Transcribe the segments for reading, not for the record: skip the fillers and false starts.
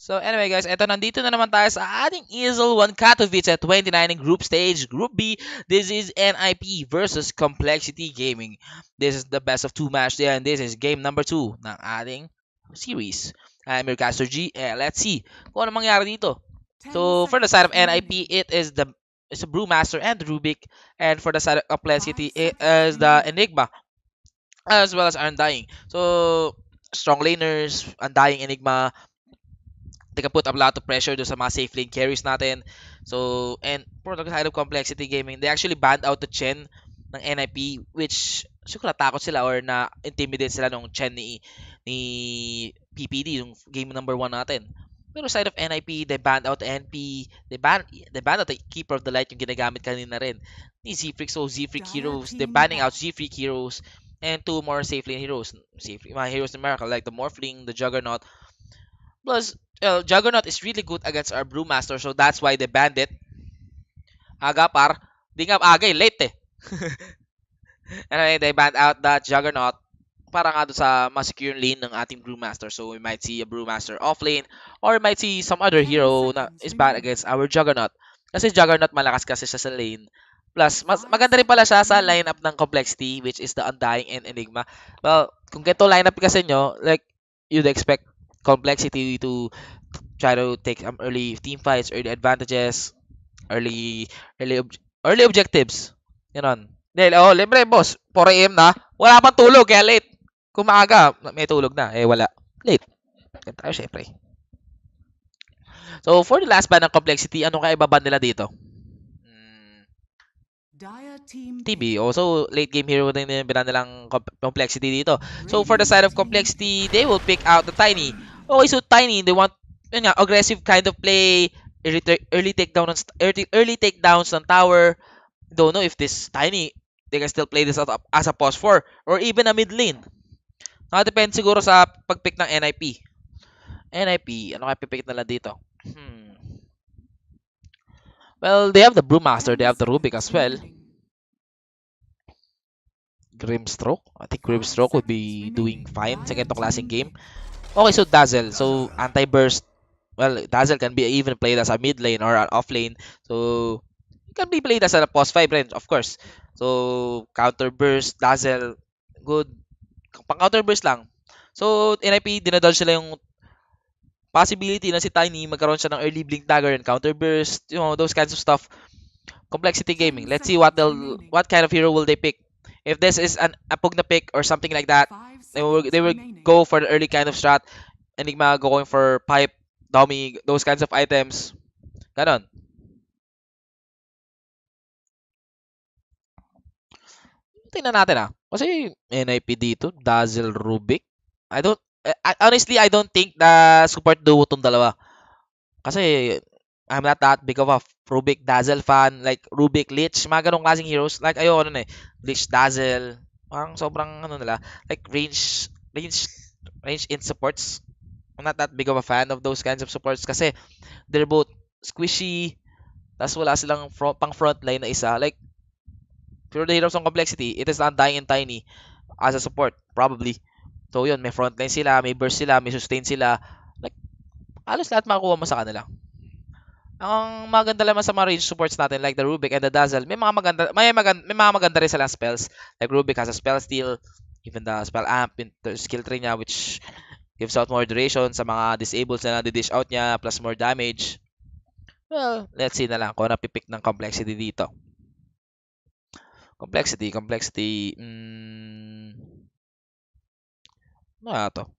So anyway guys, nandito na naman tayo sa ating ESL 1 Katowice at 29 in group stage. Group B, this is NIP versus Complexity Gaming. This is the best of 2 match there, and this is game number 2 ng ating series. I'm your caster G, and let's see kung ano mangyari dito. So for the side of NIP, it's a Brewmaster and Rubik, and for the side of Complexity, it is the Enigma as well as Undying. So strong laners, Undying, Enigma, they can put a lot of pressure do sa mga safe lane carries natin. So, and for the side of Complexity Gaming, they actually banned out the Chen ng NIP, which siguro natakot sila or na-intimidate sila nung Chen ni PPD, yung game number 1 natin. Pero side of NIP, they banned out the NP, they banned out the Keeper of the Light yung ginagamit kanina rin ni Z-Freak. So, Z-Freak heroes, they're banning out Z-Freak heroes and 2 more safe lane heroes. Mga heroes in Miracle, like the Morphling, the Juggernaut. Plus, Juggernaut is really good against our Brewmaster, so that's why they banned it. Aga par, di nga aga late eh. Anyway, they banned out that Juggernaut para nga doon sa ma-secure lane ng ating Brewmaster. So we might see a Brewmaster off lane, or we might see some other hero na is bad against our Juggernaut. Kasi Juggernaut malakas kasi siya sa lane. Plus, maganda rin pala siya sa lineup ng Complexity, which is the Undying and Enigma. Well, kung ganito lineup kasi nyo, like, you'd expect Complexity to try to take early team fights, early advantages, early objectives. Ganon. Dahil, libre boss, 4 AM na, wala pang tulog, kaya late. Kung maaga, may tulog na, wala. Late. Ganun tayo, syempre. So, for the last ban ng Complexity, ano kaya ibaban nila dito? TB. Also, late game hero din yung binan nilang Complexity dito. So, for the side of Complexity, they will pick out the Tiny. Okay, so Tiny, they want aggressive kind of play, early takedowns ng tower. Don't know if this Tiny, they can still play this as a pos 4 or even a mid lane. Nakadepende siguro sa pagpick ng NIP. NIP, ano kaya pipick nila dito? Well, they have the Brewmaster, they have the Rubik as well. Grimstroke. I think Grimstroke would be doing fine sa ganitong klaseng game. Okay, so Dazzle. So, anti-burst. Well, Dazzle can be even played as a mid lane or an off lane. So, it can be played as a post 5 range, of course. So, counter burst, Dazzle, good. Pang counter burst lang. So, NIP, dinadodge sila yung possibility na si Tiny magkaroon siya ng early blink dagger and counter burst, those kinds of stuff. Complexity Gaming. Let's see what kind of hero will they pick. If this is a Pugna pick or something like that, they will go for the early kind of strat. Enigma going for pipe, dummy, those kinds of items. Ganon. Tingnan natin Kasi NIP dito, Dazzle, Rubik. Honestly, I don't think the support duo tong dalawa. Kasi I'm not that big of a Rubik Dazzle fan. Like Rubik, Lich, mga ganong klaseng heroes. Like ayoko nun Lich, Dazzle. Parang sobrang nila. Like range in supports. I'm not that big of a fan of those kinds of supports kasi they're both squishy. Tas wala silang pang frontline na isa. Like pure the heroes on Complexity, it is Undying and Tiny as a support, probably. So yun, may frontline sila, may burst sila, may sustain sila. Like, halos lahat makukuha mo sa kanila. Ang maganda naman sa mga range supports natin, like the Rubik and the Dazzle, may mga maganda rin silang spells. Like Rubik has a spell steal, even the spell amp, the skill tree niya, which gives out more duration sa mga disables na nadi-dish out niya, plus more damage. Well, let's see na lang kung napipick ng Complexity dito. Complexity. Ano nga to?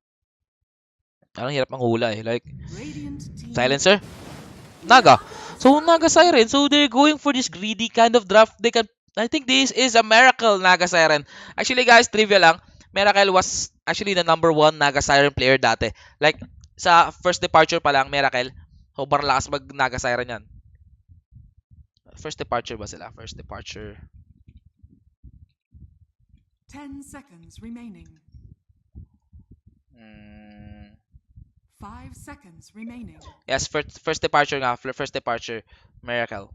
Parang hirap ang hula Like, Silencer? Naga. So, Naga Siren. So, they're going for this greedy kind of draft. I think this is a Miracle Naga Siren. Actually, guys, trivia lang. Miracle was actually the #1 Naga Siren player dati. Like, sa first departure pa lang, Miracle. Sobrang lakas mag Naga Siren yan. First departure ba sila? First departure. 10 seconds remaining. 5 seconds remaining. Yes, first departure nga. First departure. Miracle.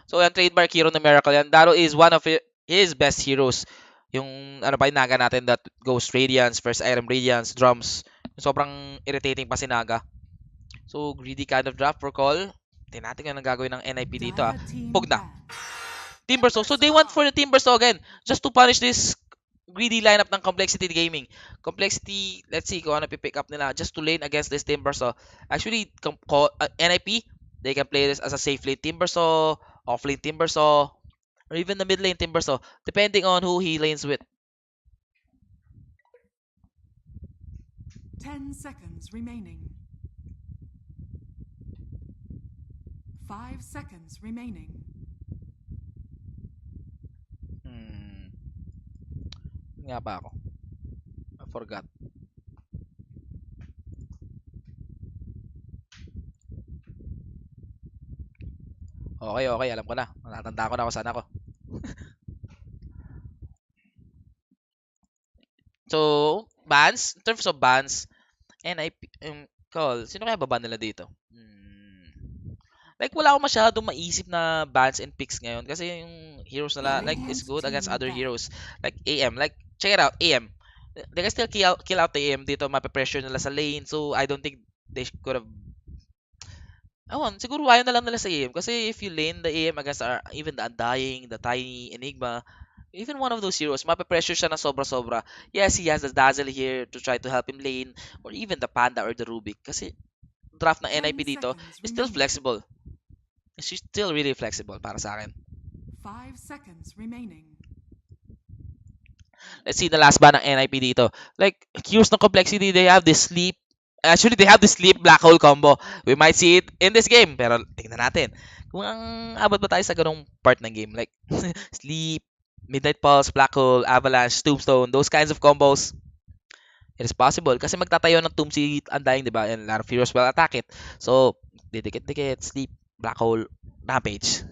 So, yung trademark hero ng Miracle yan. Daro is one of his best heroes. Yung, ano pa yung naga natin that goes Radiance, first item Radiance, drums. sobrang irritating pa si Naga. So, greedy kind of draft for call. Tingnan natin kung anong gagawin ng NIP dito ah. Dire team Pugna. ban. Timbersaw. So, they want for the Timbersaw again. Just to punish this greedy lineup ng Complexity Gaming. Complexity, let's see kung ano pipick up nila. Just to lane against this Timbersaw. Actually, NIP, they can play this as a safe lane Timbersaw, off lane Timbersaw, or even the mid lane Timbersaw. Depending on who he lanes with. 10 seconds remaining. 5 seconds remaining. Nga ba ako? I forgot. Okay, okay. Alam ko na. Natatanda ko na kung saan ako. So, bans. In terms of bans, NIP, call. Sino kaya baba nila dito? Like, wala akong masyadong maisip na bans and picks ngayon. Kasi yung heroes nila, like, is good against other heroes. Like, AM. Like, check it out. AM. They can still kill out the AM dito. Mape-pressure nila sa lane. So, I don't think they could have. Ewan, siguro ayaw na lang nila sa AM. Kasi if you lane the AM against even the Undying, the Tiny, Enigma, even one of those heroes, mape-pressure siya na sobra-sobra. Yes, he has the Dazzle here to try to help him lane, or even the Panda or the Rubik. Kasi draft ng 10 NIP dito seconds is still remaining. flexible. She's still really flexible para sa akin. 5 seconds remaining. Let's see the last ban ng NIP dito. Like, Cures ng Complexity, they have this sleep. Actually, they have this sleep black hole combo. We might see it in this game. Pero tingnan natin. Kung ang abot ba tayo sa ganung part ng game. Like, sleep, Midnight Pulse, Black Hole, Avalanche, Tombstone, those kinds of combos. It is possible. Kasi magtatayo ng tomb si Undying, di ba? And a lot of heroes will attack it. So, didikit-dikit, sleep, Black Hole, Rampage.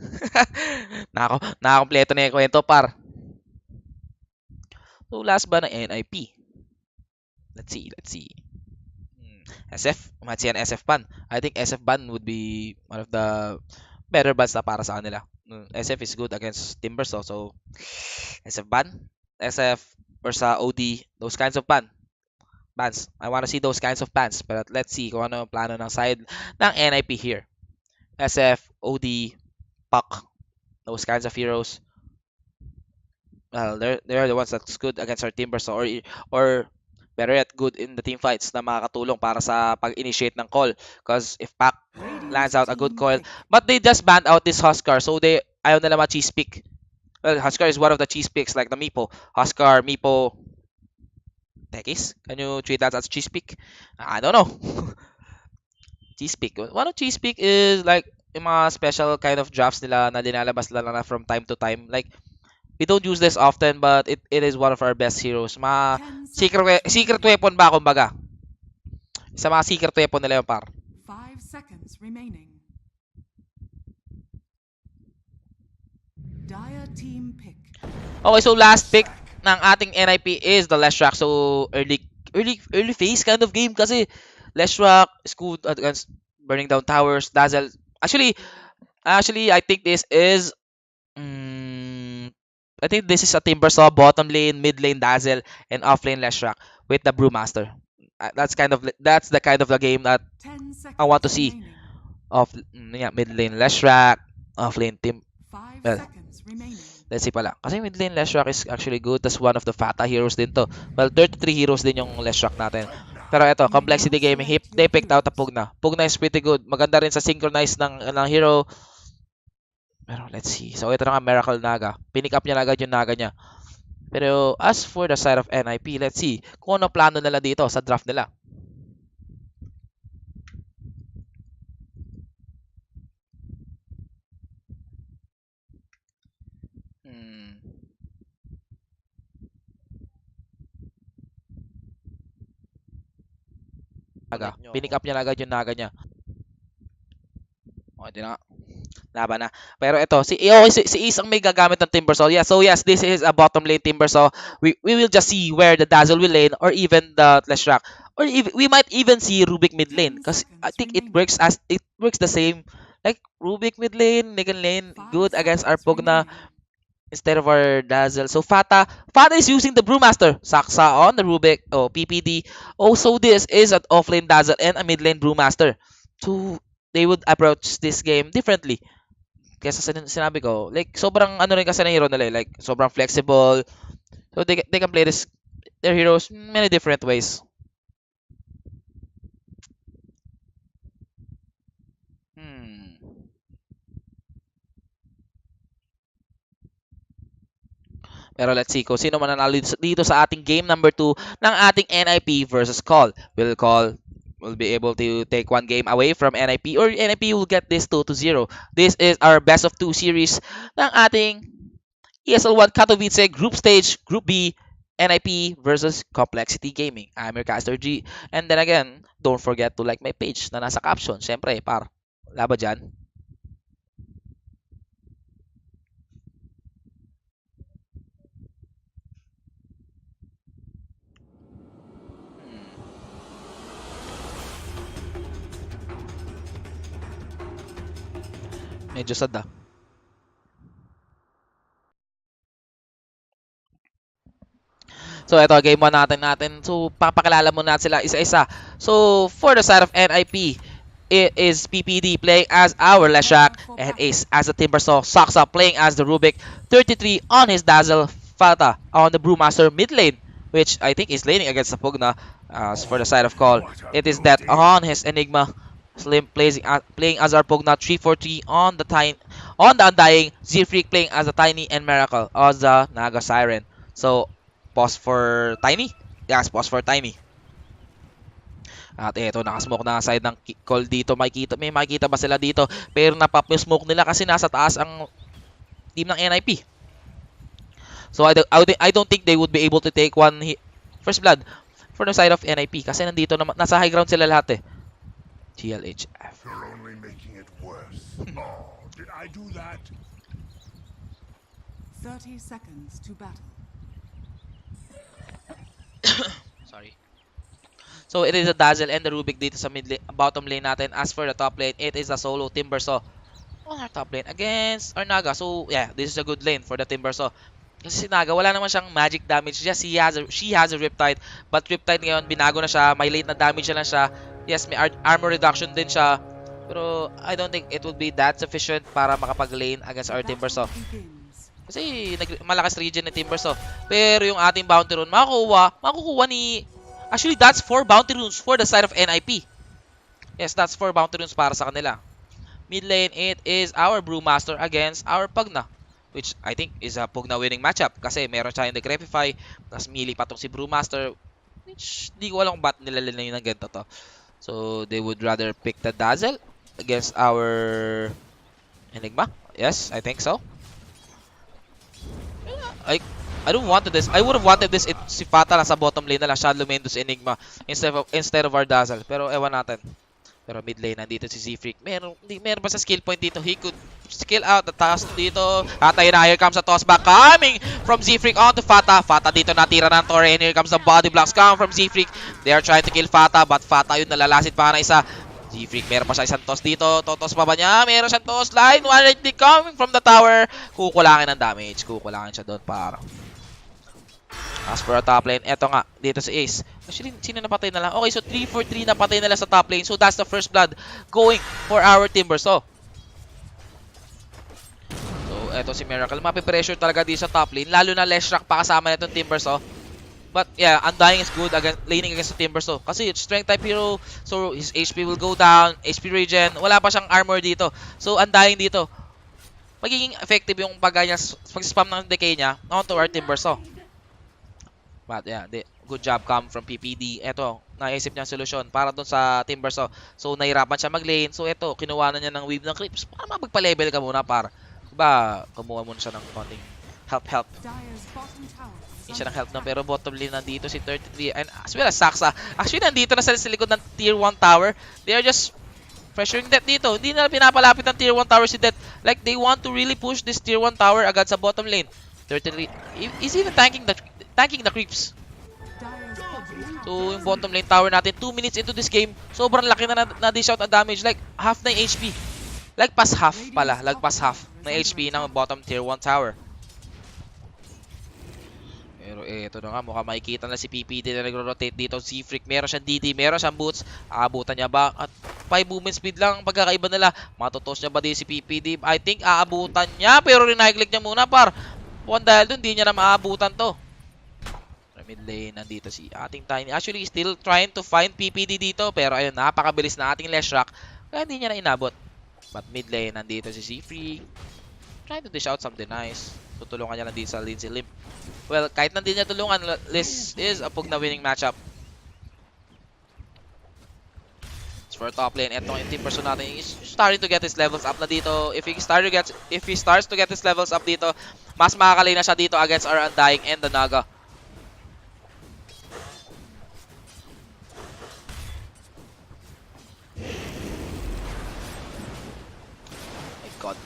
Nakakompleto na yung kwento, par. So, last ba ng NIP? Let's see. SF, might see an SF ban. I think SF ban would be one of the better bans na para sa kanila. SF is good against Timbersaw, so SF ban, SF or sa OD, those kinds of bans. I want to see those kinds of bans. But let's see kung ano ang plano ng side ng NIP here. SF, OD, Puck, those kinds of heroes. Well, they're the ones that's good against our Timbersaw or better yet, good in the team fights na makakatulong para sa pag-initiate ng call. Because if Pac lands out a good call, but they just banned out this Huskar, so they ayaw nila ma-cheese pick. Well, Huskar is one of the cheese picks like the Meepo. Huskar, Meepo, Tekis, can you treat that as cheese pick? I don't know. Cheese pick. One of cheese pick is like yung mga special kind of drafts nila na dinalabas lang na from time to time. Like, we don't use this often, but it is one of our best heroes. Mga 10 secret seconds weapon ba, kumbaga. Sa mga secret weapon nila yung par. 5 seconds remaining. Dire team pick. Okay, so last pick ng ating NIP is the Leshrac. So early phase kind of game kasi Leshrac is good against burning down towers, Dazzle. Actually I think this is I think this is a Timbersaw bottom lane, mid lane Dazzle, and off lane Leshrac with the Brewmaster. That's the kind of the game that 10 seconds I want to see. remaining. Mid lane Leshrac, off lane 5 well, seconds remaining. let's see pala. Kasi mid lane Leshrac is actually good. That's one of the Fata heroes din to. Well, 33 heroes din yung Leshrac natin. Pero ito, Complexity Gaming, they picked out a Pugna. Pugna is pretty good. Maganda rin sa synchronize ng hero. Pero let's see. So ito na nga Miracle Naga. Pinick up niya na agad yung Naga niya. Pero as for the side of NIP, let's see kung ano plano nila dito sa draft nila. Naga. Pinick up niya na agad yung Naga niya. Okay, di na nga. Laban na. Pero ito, si Is ang may gagamit ng Timbersaw. Yeah, so yes, this is a bottom lane Timbersaw. We will just see where the Dazzle will lane or even the Leshrac. Or even, we might even see Rubik mid lane because I think it works the same. Like Rubik mid lane, Nickel lane, good against our Pugna. instead of our Dazzle. So Fata is using the Brewmaster. Saksa on the Rubik. Oh, PPD. Also, this is an offlane Dazzle and a mid lane Brewmaster. So, they would approach this game differently. Kesa sinabi ko, like, sobrang ano rin kasi ng hero nila, like, sobrang flexible. So, they can play their heroes many different ways. Hmm. Pero let's see kung sino mananalo dito sa ating game number 2 ng ating NIP versus Call. Call will be able to take one game away from NIP or NIP will get this 2-0. This is our best of 2 series ng ating ESL 1 Katowice Group Stage Group B NIP versus Complexity Gaming. I'm your caster G. And then again, don't forget to like my page na nasa caption. Siyempre, laban dyan. Medyo sad ah. So, ito, game 1 natin. So, papakilala muna natin sila isa-isa. So, for the side of NIP, it is PPD playing as our Leshak and Ace as the Timbersaw. Saksa playing as the Rubik. 33 on his Dazzle. Fata on the Brewmaster mid lane, which I think is laning against the Pugna. As for the side of Call, it is that on his Enigma. Slim playing as our Pugna. 343 on the Undying. Z-Freak playing as the Tiny and Miracle as the Naga Siren. So, pause for Tiny? Yes, pause for Tiny. At eto, nakasmoke na side ng Call dito. May makikita ba sila dito? Pero napap yung smoke nila kasi nasa taas ang team ng NIP. So I don't think they would be able to take first blood for the side of NIP kasi nandito naman, nasa high ground sila lahat eh. GLHF. You're only making it worse. Oh, did I do that? 30 seconds to battle. Sorry. So it is a Dazzle and the Rubik dito sa bottom lane natin. As for the top lane, it is a solo Timbersaw on our top lane against our Naga. So yeah, this is a good lane for the Timbersaw. Kasi si Naga, wala naman siyang magic damage. Yes, she has a Riptide. But Riptide ngayon, binago na siya. May late na damage na lang siya. Yes, may armor reduction din siya. Pero I don't think it would be that sufficient para makapag-lane against our Timbersaw. Kasi malakas regen ni Timbersaw. Pero yung ating bounty rune, makukuha ni... Actually, that's 4 bounty runes for the side of NIP. Yes, that's 4 bounty runes para sa kanila. Mid lane, it is our Brewmaster against our Pugna. Which I think is a Pugna winning matchup. Kasi meron siya yung Decrepify. Tapos melee pa tong si Brewmaster. Which, di ko alam kung ba't nilalala yun ng ganito to. So, they would rather pick the Dazzle against our Enigma. Yes, I think so. I don't want this. I would have wanted this if si Fata nasa bottom lane na lang siya Lumendos Enigma instead of our Dazzle. Pero ewan natin. Pero mid lane nandito si Z-Freak. Meron ba sa skill point dito? He could skill out the task dito. At ayun na, here comes a toss back coming from Z-Freak onto Fata. Fata dito natira ng Torre and here comes the body blocks coming from Z-Freak. They are trying to kill Fata but Fata yun nalalasit pa na isa. Z-Freak, meron pa siya isang toss dito. Totos pa ba niya? Meron siyang toss line. One right coming from the tower. Kukulangin ng damage. Kukulangin siya doon para. As for a top lane, eto nga, dito si Ace. Actually, sino napatay na lang? Okay, so 3-4-3 napatay na lang sa top lane. So that's the first blood going for our Timbersaw. So, eto si Miracle. Mapipressure talaga dito sa top lane. Lalo na Leshrak pa kasama na itong Timbersaw. But yeah, Undying is good laning against the Timbersaw. Kasi it's strength type hero. So his HP will go down. HP regen. Wala pa siyang armor dito. So Undying dito. Magiging effective yung pag-spam ng decay niya onto our Timbersaw. But yeah, good job come from PPD. Eto, naisip niya ang solusyon para doon sa Timbersaw. So nahirapan siya mag-lane. So eto, kinuha na niya ng wave ng creeps. Para magpa-level ka muna para. Diba, kumuha muna siya ng konting help. Hindi siya ng help na pero bottom lane nandito si 33 and as well as Saksa. Actually, nandito na sa likod ng tier 1 tower. They are just pressuring that dito. Hindi na pinapalapit ng tier 1 tower si Det. Like, they want to really push this tier 1 tower agad sa bottom lane. 33 is even tanking the creeps. So, yung bottom lane tower natin, 2 minutes into this game, sobrang laki na dish out ang damage. Like, half na yung HP. Lagpas half pala. Lagpas half na HP ng bottom tier 1 tower. eto na nga, mukhang makikita na si PPD na nagro-rotate dito. Z-Freak, meron siyang DD, meron siyang boots. Aabutan niya ba? At 5 movement speed lang pagkakaiba nila. Matutos niya ba din si PPD? I think aabutan niya, pero rinightclick niya muna par. Kung dahil dun, di niya na maabutan to. Mid lane, nandito si ating Tiny. Actually, still trying to find PPD dito, pero ayun, napakabilis na ating Leshrac. Kaya hindi niya na inabot. But mid lane, nandito si Z-Freak. Trying to dish out something nice. Tutulungan niya lang dito sa Lindsay Limp. Well, kahit nandito niya tulungan, this is a pug na winning matchup. As for top lane, etong team person natin is starting to get his levels up na dito. If he starts to get his levels up dito, mas makakalay na siya dito against our Undying and the Naga. My God.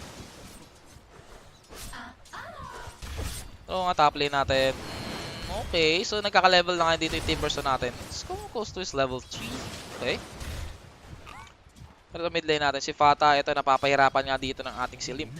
So, nga top lane natin. Okay, so nagkaka-level na nga dito yung team person natin. Let's go close to his level 3. Okay. Pero mid lane natin, si Fata, ito napapahirapan nga dito ng ating si Limp.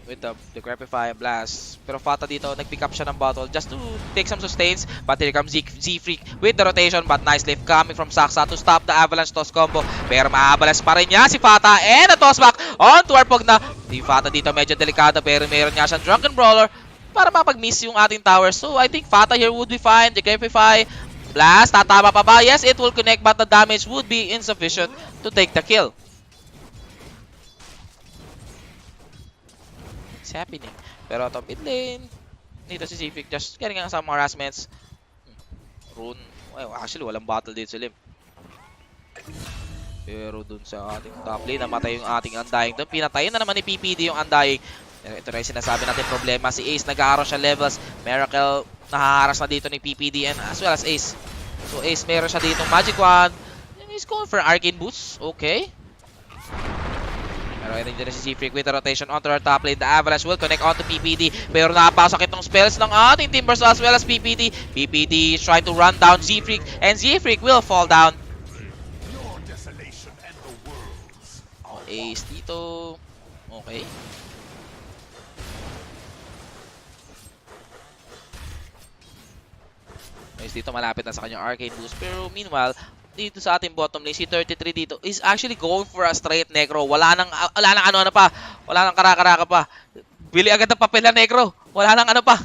With the Grapify Blast. Pero Fata dito, nag-pick up siya ng bottle just to take some sustains. But here comes Z-Freak with the rotation. But nice lift coming from Saksa to stop the avalanche toss combo. Pero maabalas pa rin niya si Fata. And a toss back on to our pug na. Si Fata dito medyo delikado pero meron niya siyang Drunken Brawler para mapag-miss yung ating tower. So I think Fata here would be fine. The Grapify Blast, tatama pa ba? Yes, it will connect but the damage would be insufficient to take the kill. It's happening. Pero top mid lane, dito si Z-Freak just getting some harassments. Rune, well, actually walang battle dito si Limp. Pero dun sa ating top lane, namatay yung ating Undying. Doon pinatayin na naman ni PPD yung Undying. Ito na yung sinasabi natin problema. Si Ace nag-aaron siya levels. Miracle nahaharas na dito ni PPD and as well as Ace. So Ace meron siya dito Magic Wand. And he's going for Arcane Boost. Okay. Pero ito din si Z-Freak with the rotation onto our top lane. The Avalanche will connect onto PPD. Pero napasok itong spells ng ating Timbers as well as PPD. PPD is trying to run down Z-Freak. And Z-Freak will fall down. Your desolation and the world's. Oh, Ace dito. Okay. Ace dito malapit na sa kanyang Arcane Boost. Pero meanwhile, dito sa ating bottom lane, si 33 dito is actually going for a straight necro. Wala nang ano pa. Wala nang karaka pa. Bili agad ng papel na necro. Wala nang ano pa.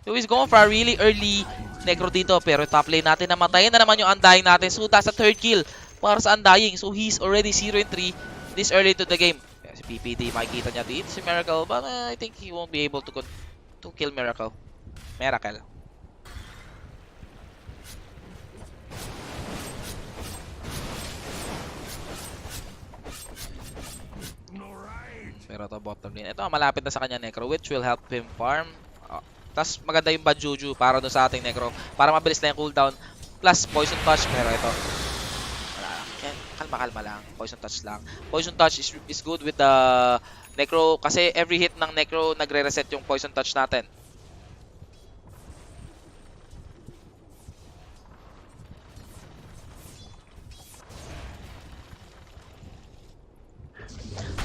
So he's going for a really early necro dito. Pero top lane natin, namatayin na naman yung Undying natin. So that's a third kill para sa Undying. So he's already 0-3 this early to the game. Si PPD, makikita niya dito si Miracle. But I think he won't be able to kill Miracle. Pero ito bottom lane. Ito malapit na sa kanya Necro which will help him farm. Tapos maganda yung Banjuju para doon sa ating Necro. Para mabilis na yung cooldown. Plus Poison Touch. Pero ito. Kalma lang. Poison Touch lang. Poison Touch is good with the Necro. Kasi every hit ng Necro nagre-reset yung Poison Touch natin.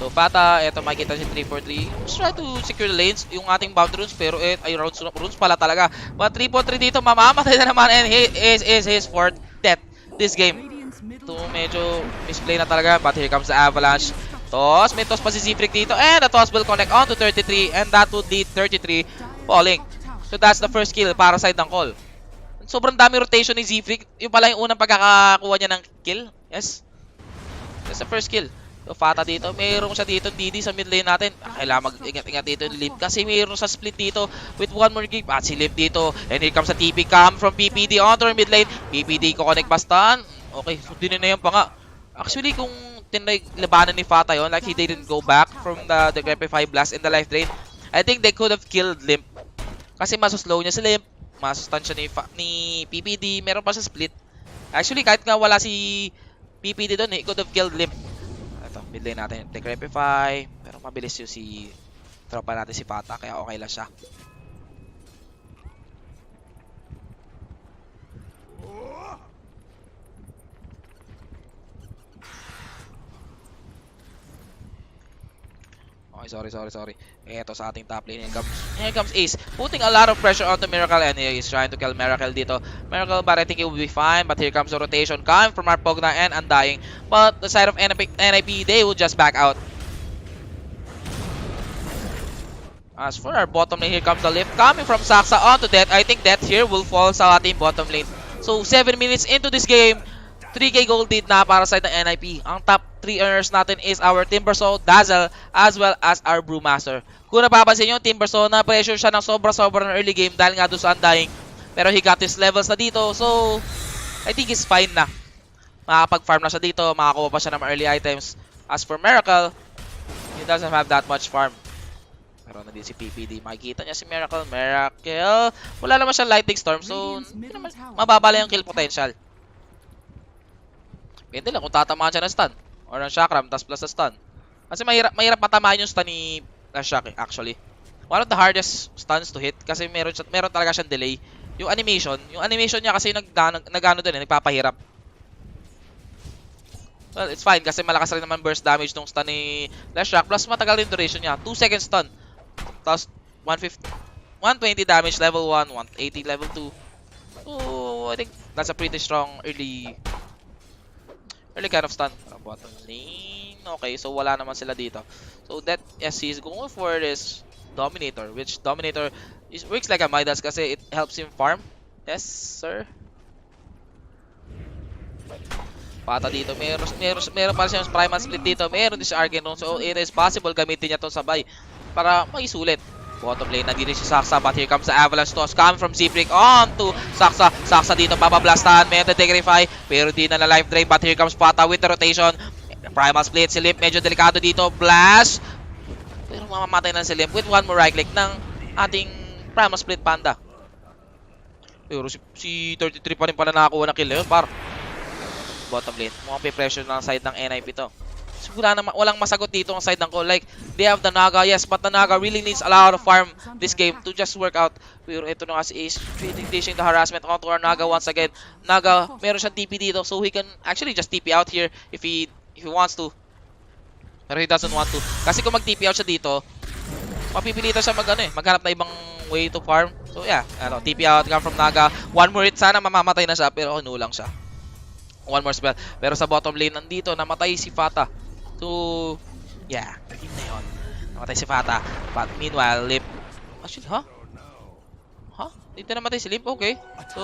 So Fata, eto makikita si 3-4-3. Let's try to secure the lanes, yung ating boundary runes, pero ay runes pala talaga. But 3-4-3 dito, mamamatay na naman and is his fourth death this game. So medyo misplay na talaga, but here comes the Avalanche. Toss, may toss pa si Z-Freak dito and the toss will connect on to 33 and that would lead 33 falling. So that's the first kill para side ng call. Sobrang dami rotation ni Z-Freak. Yung pala yung unang pagkakakuha niya ng kill. Yes. That's the first kill. So Fata dito, mayroon siya dito DD sa mid lane natin. Kailangan mag-ingat-ingat dito yung Limp kasi mayroon sa split dito with one more creep. At si Limp dito. And here comes a TP cam from PPD onto our mid lane. PPD ko connect bastan. Okay, so dininayan pa nga. Actually, kung tinay labanan ni Fata yon, like he didn't go back from the Grapify Blast in the life drain, I think they could have killed Limp. Kasi masuslow niya si Limp. Masustan siya ni PPD. Meron pa siya split. Actually, kahit nga wala si PPD doon, he could have killed Limp. Mid lane natin, take Repify, pero mabilis yung si tropa natin si Fata, kaya okay lang siya. Okay, sorry. Eto sa ating top lane. Here comes Ace. Putting a lot of pressure onto Miracle and he is trying to kill Miracle dito. Miracle, but I think he will be fine. But here comes the rotation coming from our Pogna and Undying. But the side of NIP, they will just back out. As for our bottom lane, here comes the lift coming from Saksa onto Death. I think Death here will fall sa ating bottom lane. So 7 minutes into this game, 3k gold lead na para sa ng NIP. Ang top 3 earners natin is our Timbersaw, Dazzle, as well as our Brewmaster. Kung napapansin nyo, Timbersaw na pressure siya ng sobra-sobra ng early game dahil nga doon sa Undying. Pero he got his levels na dito, so I think he's fine na. Makakapag-farm na siya dito, makakuha pa siya ng mga early items. As for Miracle, he doesn't have that much farm. Pero nandito si PPD, makikita niya si Miracle. Wala naman siya Lightning Storm, so hindi naman mababa lang yung kill potential. Pwede lang kung tatamaan siya ng stun or ng chakram, tas plus sa stun. Kasi mahirap matamaan yung stun ni Shock actually. One of the hardest stuns to hit kasi meron talaga siyang delay. Yung animation niya kasi nagano din, nagpapahirap. Well, it's fine kasi malakas rin naman burst damage nung stun ni Shock, plus matagal rin duration niya. 2 seconds stun. Tapos 120 damage level 1, 180 level 2. So, I think that's a pretty strong early kind of stun. Bottom lane. Okay, so wala naman sila dito. So that SC is going for this Dominator, which Dominator works like a Midas kasi it helps him farm. Yes, sir. Pata dito. Meron pa siyang Primal Split dito. Meron din si Arcane Rune. So it is possible gamitin niya to sabay para maisulit. Bottom lane, nandito si Saksa, but here comes the Avalanche Toss coming from Ziprik on to Saksa. Saksa dito, babablastahan, may Degrify, pero di na life drain, but here comes Pata with the rotation. Primal Split, si Limp, medyo delikado dito, Blast! Pero mamamatay na si Limp with one more right click ng ating Primal Split Panda. Pero si 33 pa rin pala nakakuha ng kill yun, par. Bottom lane, mukhang pressure ng side ng NIP to. So, walang masagot dito ang side ng ko. Like, they have the Naga, yes, but the Naga really needs a lot of farm this game to just work out. Pero ito na nga si Ace, dishing the harassment onto our Naga once again. Naga, meron siyang TP dito, so he can actually just TP out here if he wants to. Pero he doesn't want to. Kasi kung mag-TP out siya dito, mapipilitan siya maghanap na ibang way to farm. So yeah, TP out, come from Naga. One more hit, sana mamamatay na siya, pero kinulang siya. One more spell. Pero sa bottom lane nandito, namatay si Fata. So, yeah, yun na yun. Namatay si Fata. But meanwhile, Limp... Actually, huh? Dito namatay si Limp? Okay. So,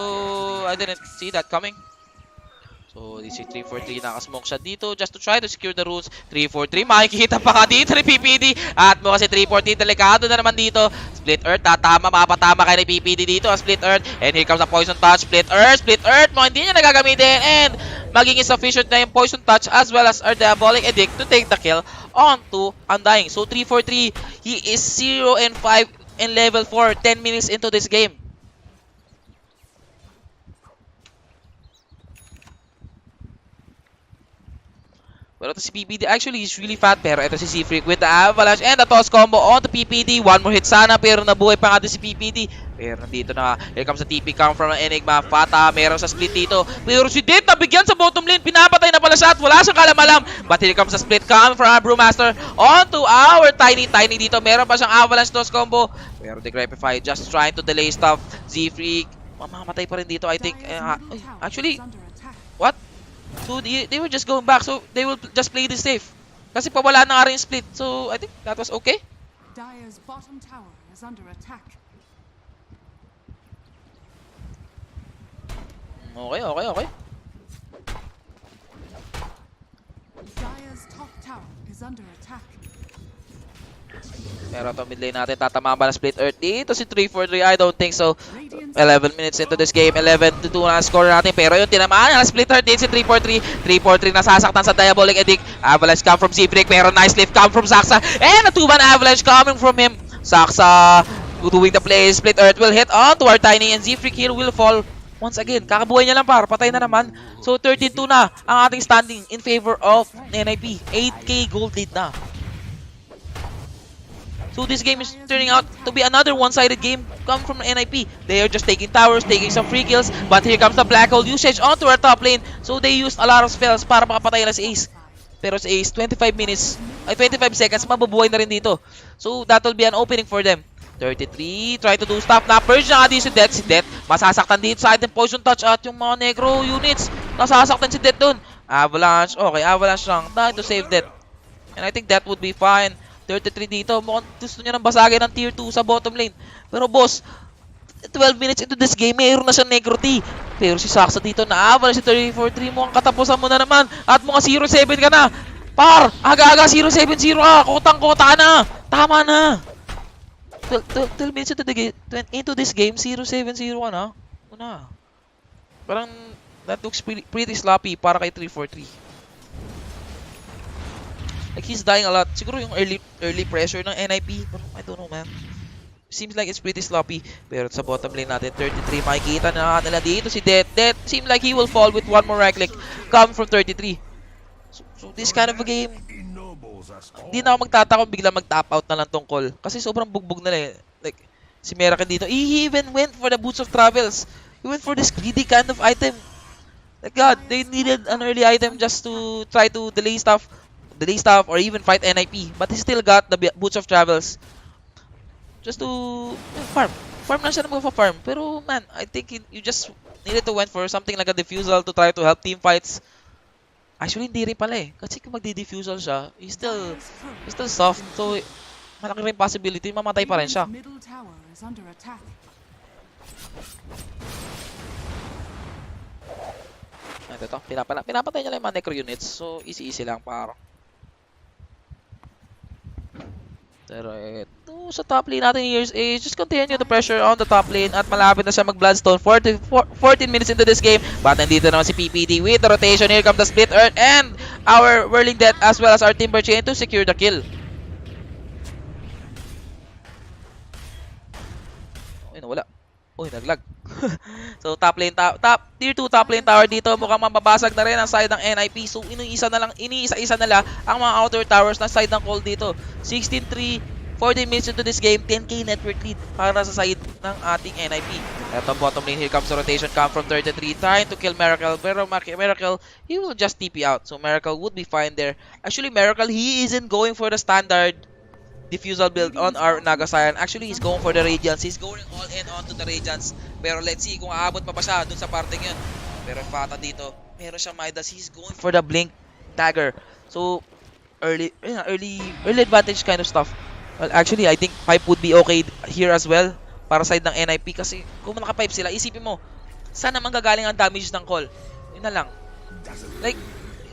I didn't see that coming. So, this is 3-4-3. Nakasmoke siya dito just to try to secure the runes. 3-4-3. Makikita pa nga dito ni PPD. At mo kasi 3-4-3. Delikado na naman dito. Split Earth. Mapatama kay ni PPD dito. Split Earth. And here comes a Poison Touch. Split Earth. Mo, hindi niya nagagamitin. And maging insufficient na yung Poison Touch as well as our Diabolic Edict to take the kill onto Undying. So, 3-4-3. He is 0-5 in level 4. 10 minutes into this game. Pero ito si PPD, actually he's really fat, pero ito si Seafreak with the Avalanche and the toss combo on to PPD. One more hit sana, pero nabuhay pa nga din si PPD. Pero nandito na, here comes the TP come from Enigma. Fata, meron sa split dito. Pero si Dit nabigyan sa bottom lane, pinapatay na pala siya at wala siyang kalamalam. But here comes the split coming from our Brewmaster on to our Tiny dito. Meron pa siyang Avalanche toss combo. Pero the Grapify just trying to delay stuff. Seafreak, mamamatay pa rin dito, I think. Actually, what? So they were just going back, so they will just play this safe. Kasi pawala na nga rin split, so I think that was okay. Dire's bottom tower is under attack. Okay. Dire's top tower is under attack. Pero ito mid lane natin, tatama ba na split earth dito si 3-4-3? I don't think so. 11 minutes into this game, 11-2 na score natin. Pero yung tinamaan na split earth din si 3-4-3. 3-4-3 nasasaktan sa Diabolic Edict. Avalanche come from Seafreak, pero nice lift come from Saksa. And a 2-man Avalanche coming from him. Saksa doing the play, split earth will hit onto our Tiny and Seafreak here will fall. Once again, kakabuhay niya lang par, patay na naman. So 13-2 na ang ating standing in favor of NIP. 8k gold lead na. So this game is turning out to be another one-sided game come from NIP. They are just taking towers, taking some free kills, but here comes the black hole usage onto our top lane. So they used a lot of spells para makapatay na si Ace. Pero si Ace, 25 minutes ay 25 seconds, mabubuhay na rin dito. So, that will be an opening for them. 33, try to do stop na. Purge na nga din si Death. Si Death, masasaktan dito sa item poison touch at yung mga necro units. Nasasaktan si Death dun. Avalanche, okay, Avalanche lang. Time to save Death. And I think that would be fine. 33 dito, mukhang gusto niya ng basagin ng tier 2 sa bottom lane. Pero boss, 12 minutes into this game, mayroon na siyang necro T. Pero si Saksa dito, na-avalanche si 34-3 mo. Ang katapusan mo na naman. At mga 0-7 ka na. Par, aga-aga 0-7-0 ka. Kotang-kota na. Tama na. 12 minutes into this game, 0-7-0 ka na. Una. Parang that looks pretty sloppy para kay 343. Like he's dying a lot. Siguro yung early pressure ng NIP. Pero I don't know, man. Seems like it's pretty sloppy. Pero sa bottom lane natin, 33. Makikita na nila dito si Death. Death seems like he will fall with one more right click coming from 33. So this kind of a game, hindi na ako magtataka kung bigla mag-tap out na lang tong call. Kasi sobrang bugbog na eh. Like, si Merakin dito, he even went for the Boots of Travels. He went for this greedy kind of item. Like, God, they needed an early item just to try to delay stuff or even fight NIP. But he still got the Boots of Travels. Just to farm. Farm na siya na magpa-farm. Pero, man, I think you just needed to went for something like a diffusal to try to help team fights. Actually, hindi rin pala eh. Kasi kung magdi-diffusal siya, he's still soft. So, malaki rin possibility, mamatay pa rin siya. Middle tower is under attack. Ito, pinapatay niya lang yung mga necro units. So, easy lang parang. Pero ito, sa top lane natin Years Age, just continue the pressure on the top lane at malapit na siya mag-Bloodstone. 14 minutes into this game. But nandito naman si PPD with the rotation. Here comes the Split Earth and our Whirling Death as well as our Timber Chain to secure the kill. Uy, nawala. Uy, naglag. So, top lane, tier 2 top lane tower dito. Mukhang mababasag na rin ang side ng NIP. So, iniisa-isa nila ang mga outer towers na side ng call dito. 16-3, 14 minutes into this game, 10k network lead para sa side ng ating NIP. Ito, bottom lane, here comes the rotation, come from 33, trying to kill Miracle. Pero Miracle, he will just TP out. So, Miracle would be fine there. Actually, Miracle, he isn't going for the standard diffusal build on our Nagasayan. Actually, he's going for the Radiance. He's going all in onto the Radiance. Pero let's see kung aabot pa siya dun sa parting yun. Pero Fata dito, meron siyang Midas. He's going for the Blink Dagger. So, early advantage kind of stuff. Well, actually, I think pipe would be okay here as well para side ng NIP kasi kung naka-pipe sila, isipin mo, saan naman gagaling ang damage ng call? Yun na lang. Like,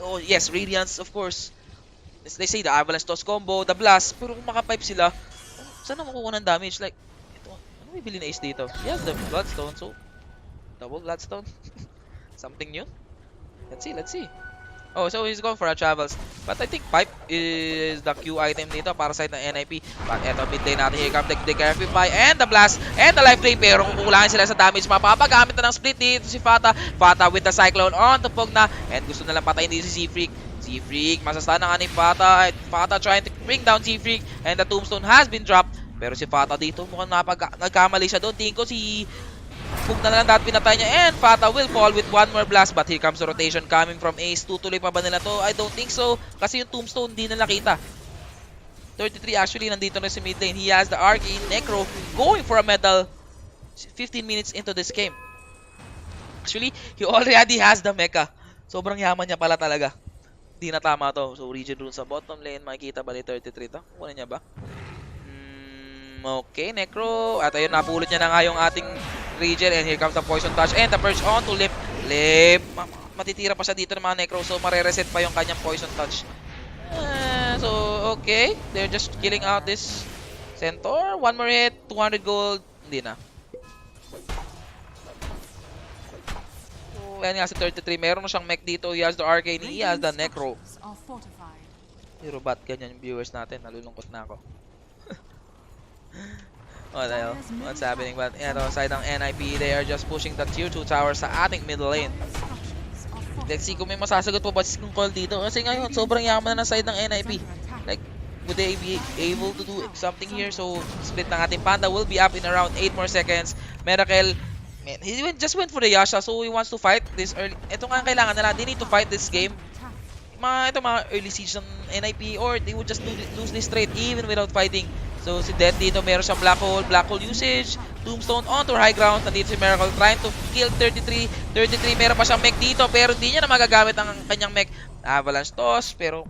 oh yes, Radiance, of course. They say the Avalanche Toss combo, the Blast, pero kung maka-pipe sila, saan na makukuha ng damage? Like, ito, ano may bili na Ace dito? He has the Bloodstone, so, double Bloodstone. Something new? Let's see. Oh, so he's going for a Travels. But I think Pipe is the Q item dito para side ng NIP. But eto, mid lane natin, here come the Carify, and the Blast, and the Life Drain, pero kukulangin sila sa damage. Mapapagamit na ng split dito si Fata. Fata with the Cyclone on to Pugna, and gusto na lang patayin dito si Z-Freak. Z-Freak, masastan na nga ni Fata. Fata trying to bring down Z-Freak, and the Tombstone has been dropped. Pero si Fata dito, mukhang nagkamali siya doon. Tingin ko si Pug na lang dahil pinatay niya, and Fata will fall with one more blast. But here comes the rotation coming from Ace. Tutuloy pa ba nila to? I don't think so, kasi yung Tombstone hindi na nakita. 33 actually, nandito na si mid lane. He has the Arcane Necro going for a medal 15 minutes into this game. Actually, he already has the mecha. Sobrang yaman niya pala talaga. Di na tama to. So, Region Rune sa bottom lane. Makikita ba ni 33 to? Kunin niya ba? Okay, Necro. At ayun, napulot niya na nga yung ating Region. And here comes the Poison Touch. And the Purge on to Lip. Matitira pa siya dito ng mga Necro. So, marereset pa yung kanyang Poison Touch. So, okay. They're just killing out this Centaur. One more hit. 200 gold. Hindi na. Ayan nga si 33, meron na siyang mech dito. He has the Arcane, he has the Necro. Pero ba't ganyan yung viewers natin? Nalulungkot na ako. What's happening? But ito, side ng NIP, they are just pushing the tier 2 tower sa ating middle lane. Let's see kung may masasagot pa ba si call dito. Kasi ngayon, sobrang yaman na ng side ng NIP. Like, would they be able to do something here? So, split ng ating Panda will be up in around 8 more seconds. Miracle, man, he just went for the Yasha, so he wants to fight this early. Ito nga ang kailangan nila. They need to fight this game mga early siege ng NIP, or they would just lose this straight even without fighting. So si Death dito meron siyang black hole usage, Tombstone onto high ground. Nandito si Miracle trying to kill 33 meron pa siyang mech dito pero hindi niya na magagamit ang kanyang mech. Avalanche toss pero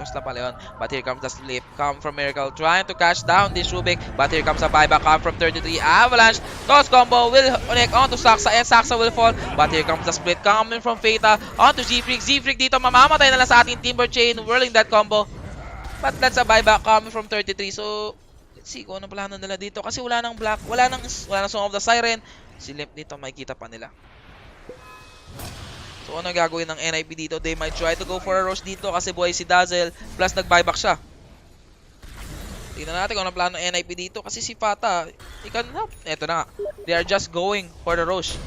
toss na pala yun. But here comes the slip come from Miracle trying to catch down this Rubik, but here comes a buyback come from 33. Avalanche toss combo will connect onto Saksa and Saksa will fall, but here comes the split coming from Fata onto Z-Freak. Z-Freak dito mamamatay na lang sa ating Timber Chain, whirling that combo. But that's a buyback coming from 33. So, let's see kung anong plano nila dito. Kasi wala nang black, wala nang Song of the Siren. Si Limp dito, makikita pa nila. So, ano gagawin ng NIP dito? They might try to go for a rush dito kasi boy si Dazzle. Plus, nag-buyback siya. Tingnan natin kung anong plano ng NIP dito. Kasi si Fata, eto na nga. They are just going for the rush.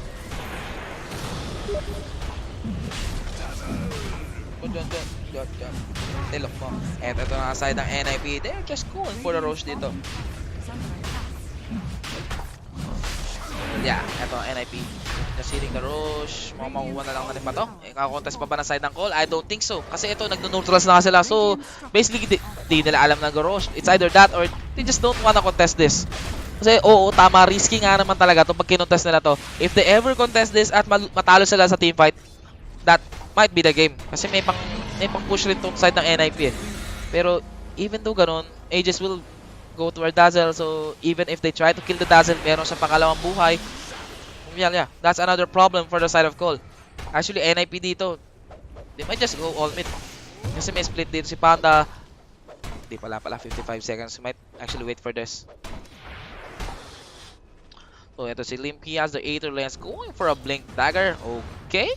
Look mo. Ito na side ng NIP. They're just going for the rush dito. Yeah, ito NIP. Just hitting the rush. Makuha na lang natin ba to? Kaka-contest pa ba ng side ng call? I don't think so. Kasi ito, nag-neutrals na sila. So, basically, di nila alam na rush. It's either that or they just don't wanna contest this. Kasi, oo, tama. Risky nga naman talaga to pag kinontest nila to. If they ever contest this at matalo sila sa team fight, that might be the game. Kasi may pang push rin tong side ng NIP eh. Pero, even though ganun, Aegis will go toward Dazzle. So, even if they try to kill the Dazzle, meron siyang pangalawang buhay. Yeah. That's another problem for the side of Cole. Actually, NIP dito, they might just go all mid. Kasi may split dito si Panda. Hindi pala 55 seconds. Might actually wait for this. So, ito si Limp. He has the Aether Lens going for a Blink Dagger. Okay.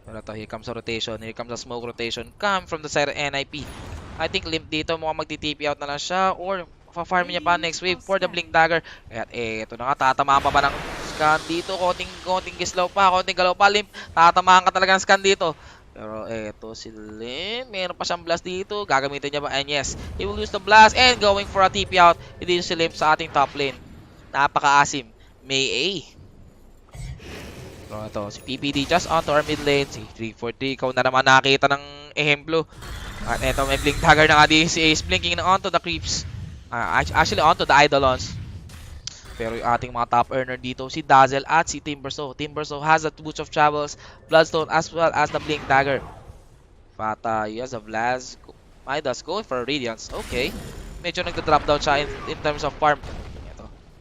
Pero ito, here comes a rotation. Here comes a smoke rotation. Come from the side of NIP. I think Limp dito mukhang magti-TP out na lang siya. Or, fa-farm niya pa next wave for the Blink Dagger. Kaya, ito na nga. Tatamaan pa ba ng scan dito? Konting gislaw pa. Konting galaw pa, Limp. Tatamaan ka talaga ng scan dito. Pero, ito si Limp. Meron pa siyang blast dito. Gagamitin niya ba? And yes, he will use the blast. And going for a TP out. Hindi si Limp sa ating top lane. Napaka-asim. May A. So, ito, si PPD just onto our mid lane. Si 343, ikaw na naman nakita ng ehemplo. At ito, may Blink Dagger na nga din si Ace. Blinking na onto the creeps. Actually, onto the Eidolons. Pero yung ating mga top earner dito, si Dazzle at si Timbersaw. Timbersaw has the Boots of Travels, Bloodstone, as well as the Blink Dagger. Fata, yes, a Blaz. Midas going for a Radiance. Okay. Medyo nagda-drop down siya in terms of farm.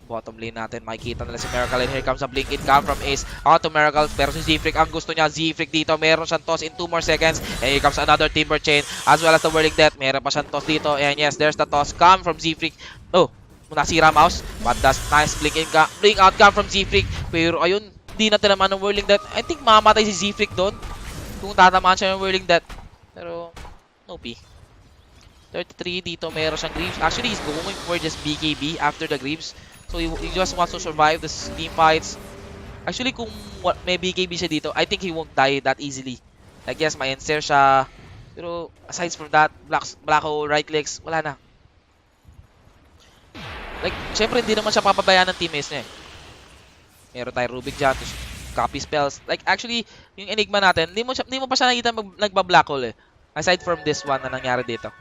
Bottom lane natin, makikita nila si Miracle, and here comes a blink. It come from Ace onto Miracle, pero si Z-Freak ang gusto niya. Z-Freak dito, meron siyang toss in 2 more seconds, and here comes another Timber Chain as well as the Whirling Death. Meron pa siyang toss dito, and yes, there's the toss come from Z-Freak. Oh, nasira mouse, but that's nice blink out come from Z-Freak. Pero ayun, di na tinamaan ng Whirling Death. I think mamamatay si Z-Freak doon kung tatamaan siya ng Whirling Death, pero no P. 33 dito, meron siyang Greaves. Actually, he's going for just BKB after the Greaves. So he just wants to survive the team fights. Actually, kung may BKB siya dito, I think he won't die that easily. Like yes, may ensare siya. Pero aside from that, black hole, right clicks, wala na. Like, syempre hindi naman siya papabayaan ng teammates niya. Meron tayo Rubik dyan, copy spells. Like actually, yung Enigma natin, hindi mo pa siya nakita nagba-black hole eh. Aside from this one na nangyari dito.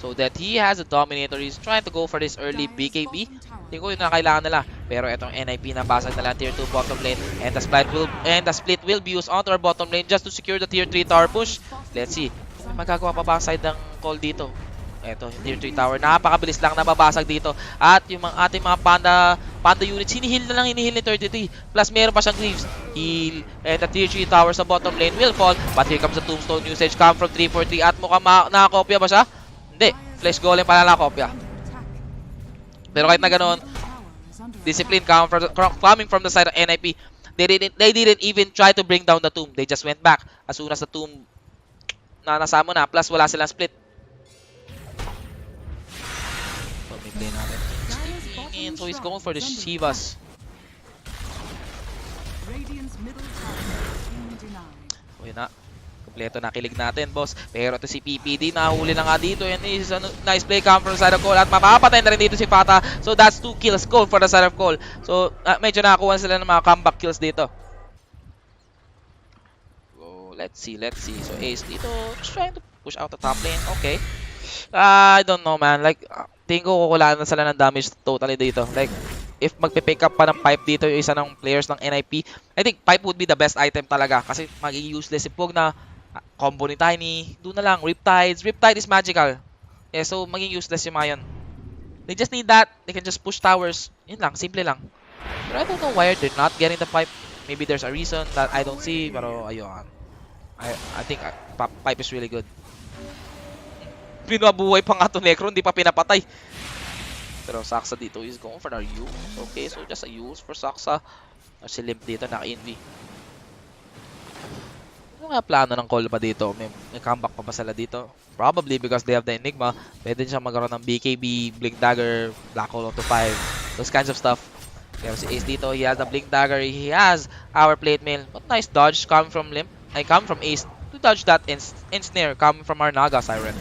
So that he has a Dominator. He's trying to go for this early BKB. Hindi ko yun na kailangan nila. Pero itong NIP na basag na lang tier 2 bottom lane. And the split will be used onto our bottom lane just to secure the tier 3 tower push. Let's see. Magagawa pa ba side ng call dito? Ito, tier 3 tower. Napakabilis lang nababasag dito. At yung ating mga panda units, hinihil na lang ni 33. Plus meron pa siyang Greaves. Heal. And the tier 3 tower sa bottom lane will fall. But here comes the Tombstone usage come from 343. At mukhang nakakopya ba siya? Hindi, Flash Golem pala na kopya. Pero kahit na ganoon, discipline coming from the side of NIP. They didn't even try to bring down the tomb. They just went back as soon as the tomb nasamo na. Plus wala silang split. So may play natin. So he's going for the Shivas. So yun na. Kompleto na kilig natin, boss. Pero ito si PPD, nahuli na nga dito. And this is a nice play come from the side of Cole. At mapapatay na rin dito si Fata. So that's 2 kills goal for the side of Cole. So medyo nakakuha sila ng mga comeback kills dito. So let's see. So Ace dito, just trying to push out the top lane. Okay. I don't know, man. Like, tingin ko kukulaan na sila ng damage totally dito. Like, if magpipick up pa ng pipe dito yung isa ng players ng NIP, I think pipe would be the best item talaga. Kasi magiging useless si Pog na combo ni Tiny. Doon na lang, Riptides. Riptide is magical. Yeah, so magiging useless yung mga yun. They just need that. They can just push towers. Yun lang, simple lang. But I don't know why they're not getting the pipe. Maybe there's a reason that I don't see. Pero ayun. I think pipe is really good. Pinabuhay pa nga to Necro, hindi pa pinapatay. Pero Saksa dito is going for the use. Okay, so just a use for Saksa. Si Limp dito, naka-envy. Ano nga plano ng Call pa dito? May comeback pa ba sila dito? Probably because they have the Enigma. Pwede siya magkaroon ng BKB, Blink Dagger, Black Hole onto 5. Those kinds of stuff. Pero si Ace dito, he has the Blink Dagger. He has our Plate Mail. What nice dodge coming from Limp. I come from Ace to dodge that snare coming from our Naga Siren.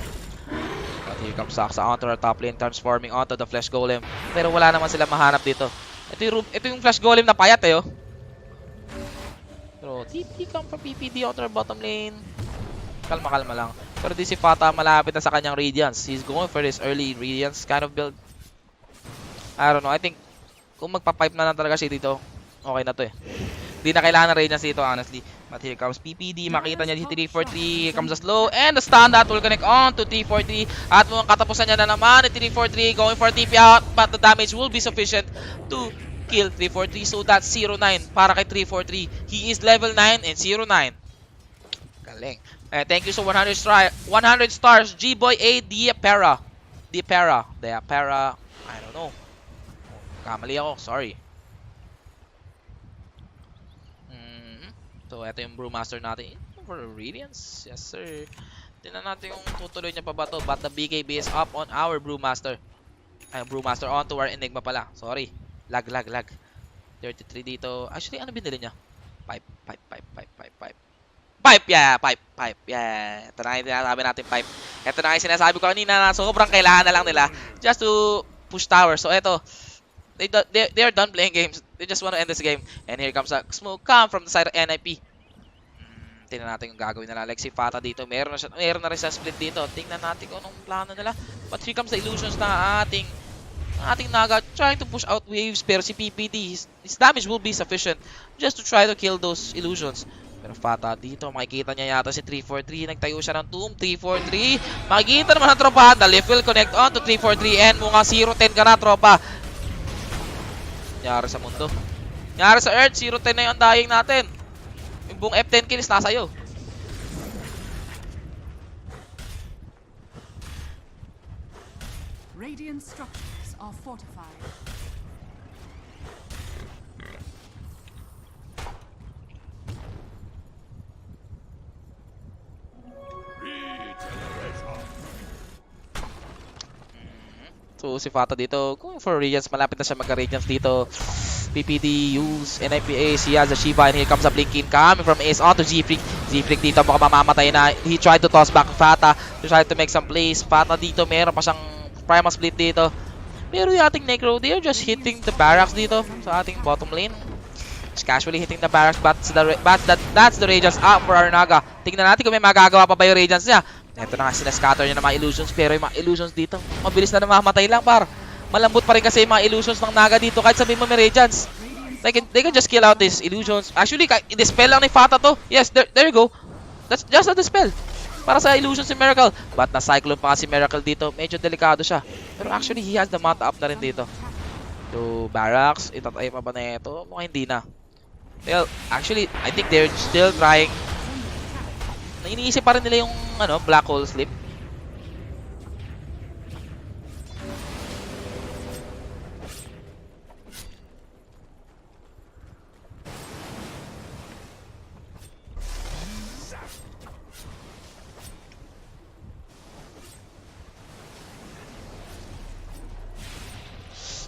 Here comes Saksa onto our top lane, transforming onto the Flash Golem. Pero wala naman sila mahanap dito. Ito yung Flash Golem na payat eh, oh. Pero TP come from PPD onto our bottom lane. Kalma lang. Pero di si Fata malapit na sa kanyang Radiance. He's going for this early Radiance kind of build. I don't know, I think kung magpa-pipe na lang talaga siya dito, okay na to eh. Hindi na kailangan ng Radiance dito, honestly. But here comes PPD. Makita niya si 343. Here comes the slow. And the stun that will connect on to 343. At mukhang katapusan niya na naman. 343 going for TP out. But the damage will be sufficient to kill 343. So that's 0-9 para kay 343. He is level 9 and 0-9. Galing. Thank you so 100 stars. G-Boy A. Diapera. I don't know. Kamali ako. Sorry. So, ito yung Brewmaster natin. For Radiance? Yes, sir. Tingnan natin kung tutuloy niya pa ba ito. But the BKB is up on our Brewmaster. Ay, Brewmaster onto our Enigma pala. Sorry. Lag. 33 dito. Actually, ano binili niya? Pipe. Pipe, yeah. Ito na yung sinasabi natin, pipe. Ito na yung sinasabi ko kanina na sobrang kailangan na lang nila just to push tower. So, ito. They are done playing games. They just want to end this game. And here comes a smoke come from the side of NIP. Tingnan natin yung gagawin nila. Like si Fata dito, meron na rin sa split dito. Tingnan natin kung anong plano nila. But here comes the illusions na ating Naga trying to push out waves. Pero si PPD, his damage will be sufficient just to try to kill those illusions. Pero Fata dito, makikita niya yata si 343. Nagtayo siya ng tomb. 343. Makikita naman ang tropa. The lift will connect on to 343. And mukha 0-10 ka na, tropa. Nangyari sa mundo. Nangyari sa Earth, 0-10 na yung undying natin. Yung buong F10 kills nasa iyo. Radiant structures are fortified. So si Fata dito, going for Radiance, malapit na siya magka-Radiance dito. PPD use NIPA, he has a Shiva and here comes a Blinkin coming from Ace onto Z-Freak. Z-Freak dito baka mamamatay na. He tried to toss back Fata to try to make some plays. Fata dito, meron pa siyang Primal Split dito. Pero yung ating Necro, they are just hitting the barracks dito sa ating bottom lane. Just casually hitting the barracks, that's the Radiance up for our Naga. Tingnan natin kung may magagawa pa ba yung Radiance niya. Ito na nga, sinascatter niya ng mga illusions, pero yung mga illusions dito, mabilis na namamatay lang, par. Malambot pa rin kasi yung mga illusions ng Naga dito, kahit sabihin mo may Radiance. They can just kill out these illusions. Actually, i-dispel lang ni Fata to. Yes, there you go. That's just a dispel. Para sa illusions si Miracle. But na-cyclone pa si Miracle dito, medyo delikado siya. Pero actually, he has the mount up na rin dito. So, barracks, itatay pa ba na ito? Mukhang hindi na. Well, actually, I think they're still trying. Iniisip pa rin nila yung black hole slip.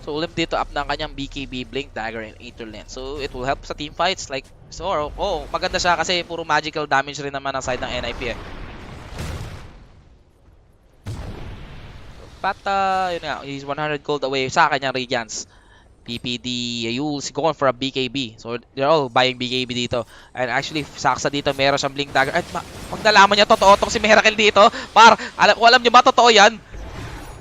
So limp dito up ng kanyang BKB, Blink, Dagger, and Interlens. So it will help sa team fights. Like, so, maganda siya kasi puro magical damage rin naman ang side ng NIP eh. But, yun nga, he's 100 gold away sa kanyang Radiance. PPD, Yules going for a BKB. So they're all buying BKB dito. And actually, saksa dito, meron siyang Blink Dagger. At pag nalaman niya, totoo tong si Miracle dito. Alam niyo ba, totoo yan?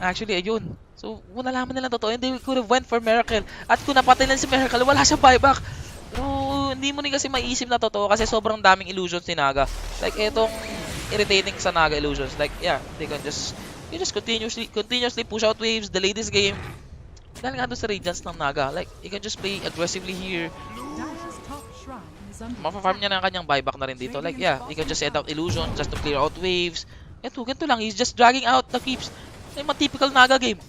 Actually, ayun. So, kung nalaman nila totoo, they could have went for Miracle. At kung napatay lang si Miracle, wala siyang buyback. Pero, hindi mo rin kasi maiisip na totoo kasi sobrang daming illusions ni Naga. Like, etong irritating sa Naga illusions. Like, yeah, they can just continuously push out waves, delay this game. Dahil nga doon sa Radiance ng Naga, like, you can just play aggressively here. Mafa-farm niya na ang kanyang buyback na rin dito. Like, yeah, you can just set out illusion just to clear out waves. Ganito lang, he's just dragging out the creeps. Yung mga typical Naga game.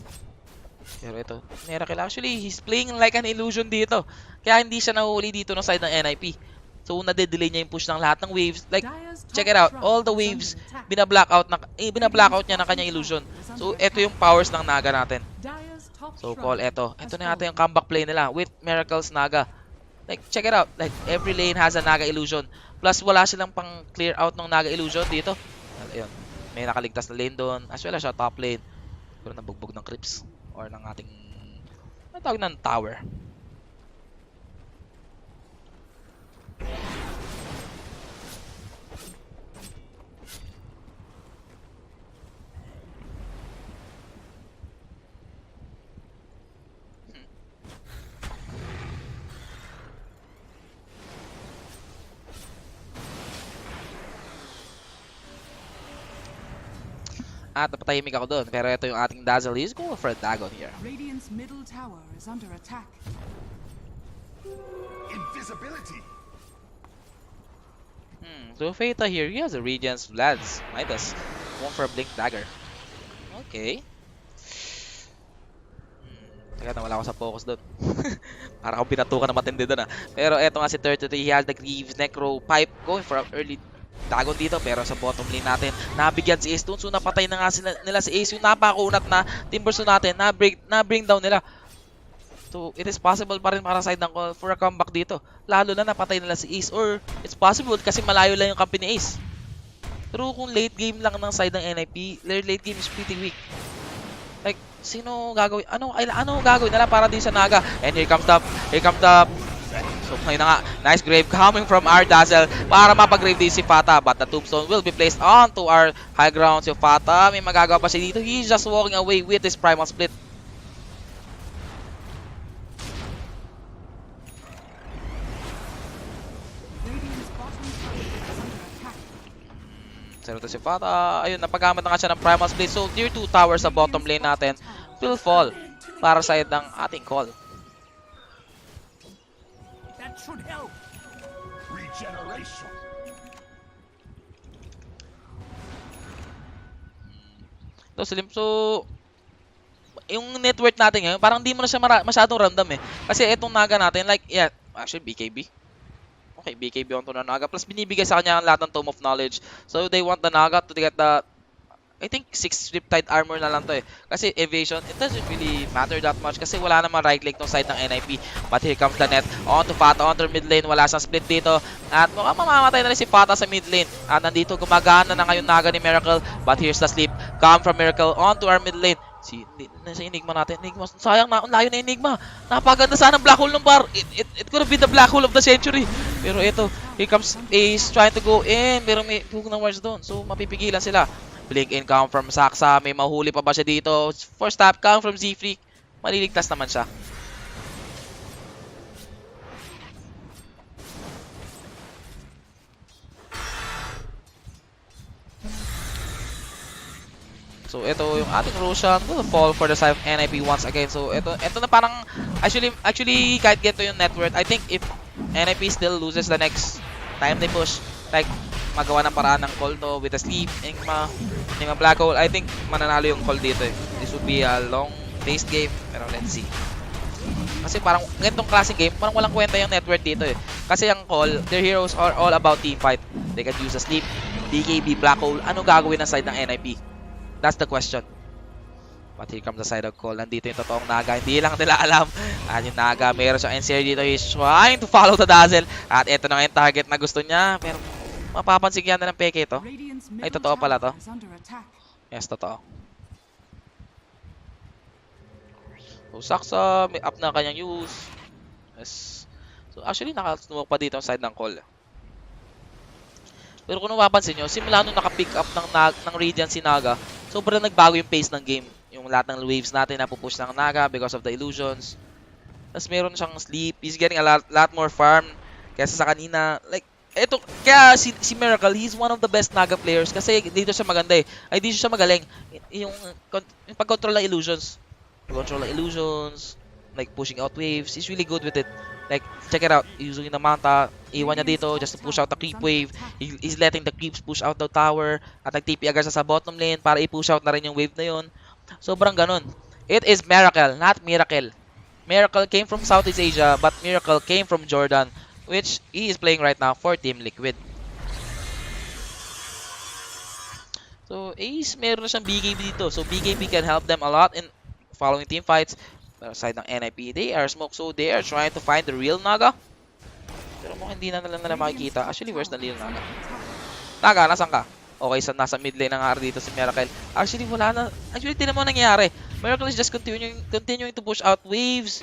Pero ito, Miracle actually, he's playing like an illusion dito. Kaya hindi siya nahuli dito ng side ng NIP. So, nade-delay niya yung push ng lahat ng waves. Like, check it out, all the waves, binablackout niya ng kanyang illusion. So, ito yung powers ng Naga natin. So, call ito. Ito na yata yung comeback play nila with Miracle's Naga. Like, check it out. Like, every lane has a Naga illusion. Plus, wala silang pang clear out ng Naga illusion dito. Ayun. May nakaligtas na lane doon. As well as siya top lane. Pero nabugbog ng creeps. Or ng ating, ano tawag ng tower. At napatahimik ako doon. Pero ito yung ating Dazzle. He's going for a Dagon here. Radiant's middle tower is under attack. Invisibility. So Fata here, he has a Radiance Vlads. Midas. Going for a Blink Dagger. Okay. Teka, nawala ako sa focus doon. Para akong pinatukan na matindi doon ah. Pero eto nga si 33, he has the Greaves, Necro, Pipe. Going for an early Dagon dito, pero sa bottom lane natin, nabigyan si Ace doon. So napatay na nga nila si Ace. Yung napakunat na Timberson natin, na-bring down nila. So it is possible pa rin para side ng call for a comeback dito. Lalo na napatay nila si Ace, or it's possible kasi malayo lang yung kampi ni Ace. Pero kung late game lang ng side ng NIP, their late game is pretty weak. Like, sino gagawin? Ano gagawin nila para din sa Naga? And here comes the so ngayon na nga, nice grave coming from our Dazzle para mapag-grave din si Fata, but the tombstone will be placed onto our high ground. Si Fata, may magagawa pa siya dito. He's just walking away with his primal split. Pero to si Fata, ayun, napagamit na nga siya ng primal split. So tier 2 tower sa bottom lane natin will fall para side ng ating call. Should help. Regeneration. So, yung net worth natin ngayon, parang di mo na siya masyadong random eh. Kasi itong Naga natin, like, yeah, actually BKB. Okay, BKB onto na Naga. Plus, binibigay sa kanya ang lahat ng Tome of Knowledge. So, they want the Naga to get the, I think 6 Riptide Armor na lang to eh. Kasi Evasion, it doesn't really matter that much kasi wala naman right leg tong side ng NIP. But here comes the net. Onto Fata, onto mid lane. Wala siyang split dito. At mukhang mamamatay na rin si Fata sa mid lane. At nandito gumagana na ngayon Naga ni Miracle. But here's the sleep. Come from Miracle onto our mid lane. Nasa Enigma natin. Enigma, sayang na. Layo na Enigma. Napaganda sana ang black hole ng bar. It could have been the black hole of the century. Pero ito, here comes Ace trying to go in. Pero may hook ng wards doon. So mapipigilan sila. Blink in come from Saksa. May mahuli pa ba siya dito? First tap come from Z-Freak. Maliligtas naman siya. So ito yung ating Roshan will fall for the side of NIP once again. So ito na parang actually kahit ganito yung net worth, I think if NIP still loses the next time they push, like magawa ng paraan ng call to with a sleep, Enigma black hole, I think mananalo yung call dito eh. This would be a long paced game, pero let's see. Kasi parang ganitong klaseng game, parang walang kwenta yung net worth dito eh. Kasi ang call, their heroes are all about team fight. They can use a sleep, BKB, black hole, ano gagawin ng side ng NIP? That's the question. But here comes the side of call. Nandito yung totoong Naga. Hindi lang nila alam. At yung Naga, meron siyang NCR dito. He's trying to follow the dazzle. At ito na nga yung target na gusto niya. Pero mapapansin kaya na ng peke ito. Ay, totoo pala to. Yes, totoo. So, Saksa, may up na kanyang use. Yes. So, actually, nakasnuwag pa dito ang side ng call. Pero kung napapansin nyo, simula nung naka-pick up ng Radiant si Naga, sobrang nagbago yung pace ng game. Yung lahat ng waves natin napupush ng Naga because of the illusions. Tapos meron siyang sleep. He's getting a lot more farm kaysa sa kanina. Like, eto, kaya si Miracle, he's one of the best Naga players kasi dito siya maganda eh. Ay, dito siya magaling. Yung pag-control ng illusions. Pag-control ng illusions, like pushing out waves, he's really good with it. Like, check it out. Using the Manta, iwan niya dito just to push out the creep wave. He's letting the creeps push out the tower. At nag-TP agad sa bottom lane para i-push out na rin yung wave na yun. Sobrang ganun. It is Miracle, not Miracle. Miracle came from Southeast Asia, but Miracle came from Jordan, which he is playing right now for Team Liquid. So, Ace, meron na siyang BKB dito. So, BKB can help them a lot in following team fights. Side ng NIP, they are smoke, so they are trying to find the real Naga. Pero mukhang hindi na nila makikita. Actually, where's the real Naga? Naga, nasan ka? Okay, so nasa mid lane na nga dito si Miracle. Actually, wala na. Actually, tinan mo nangyayari. Miracle is just continuing to push out waves.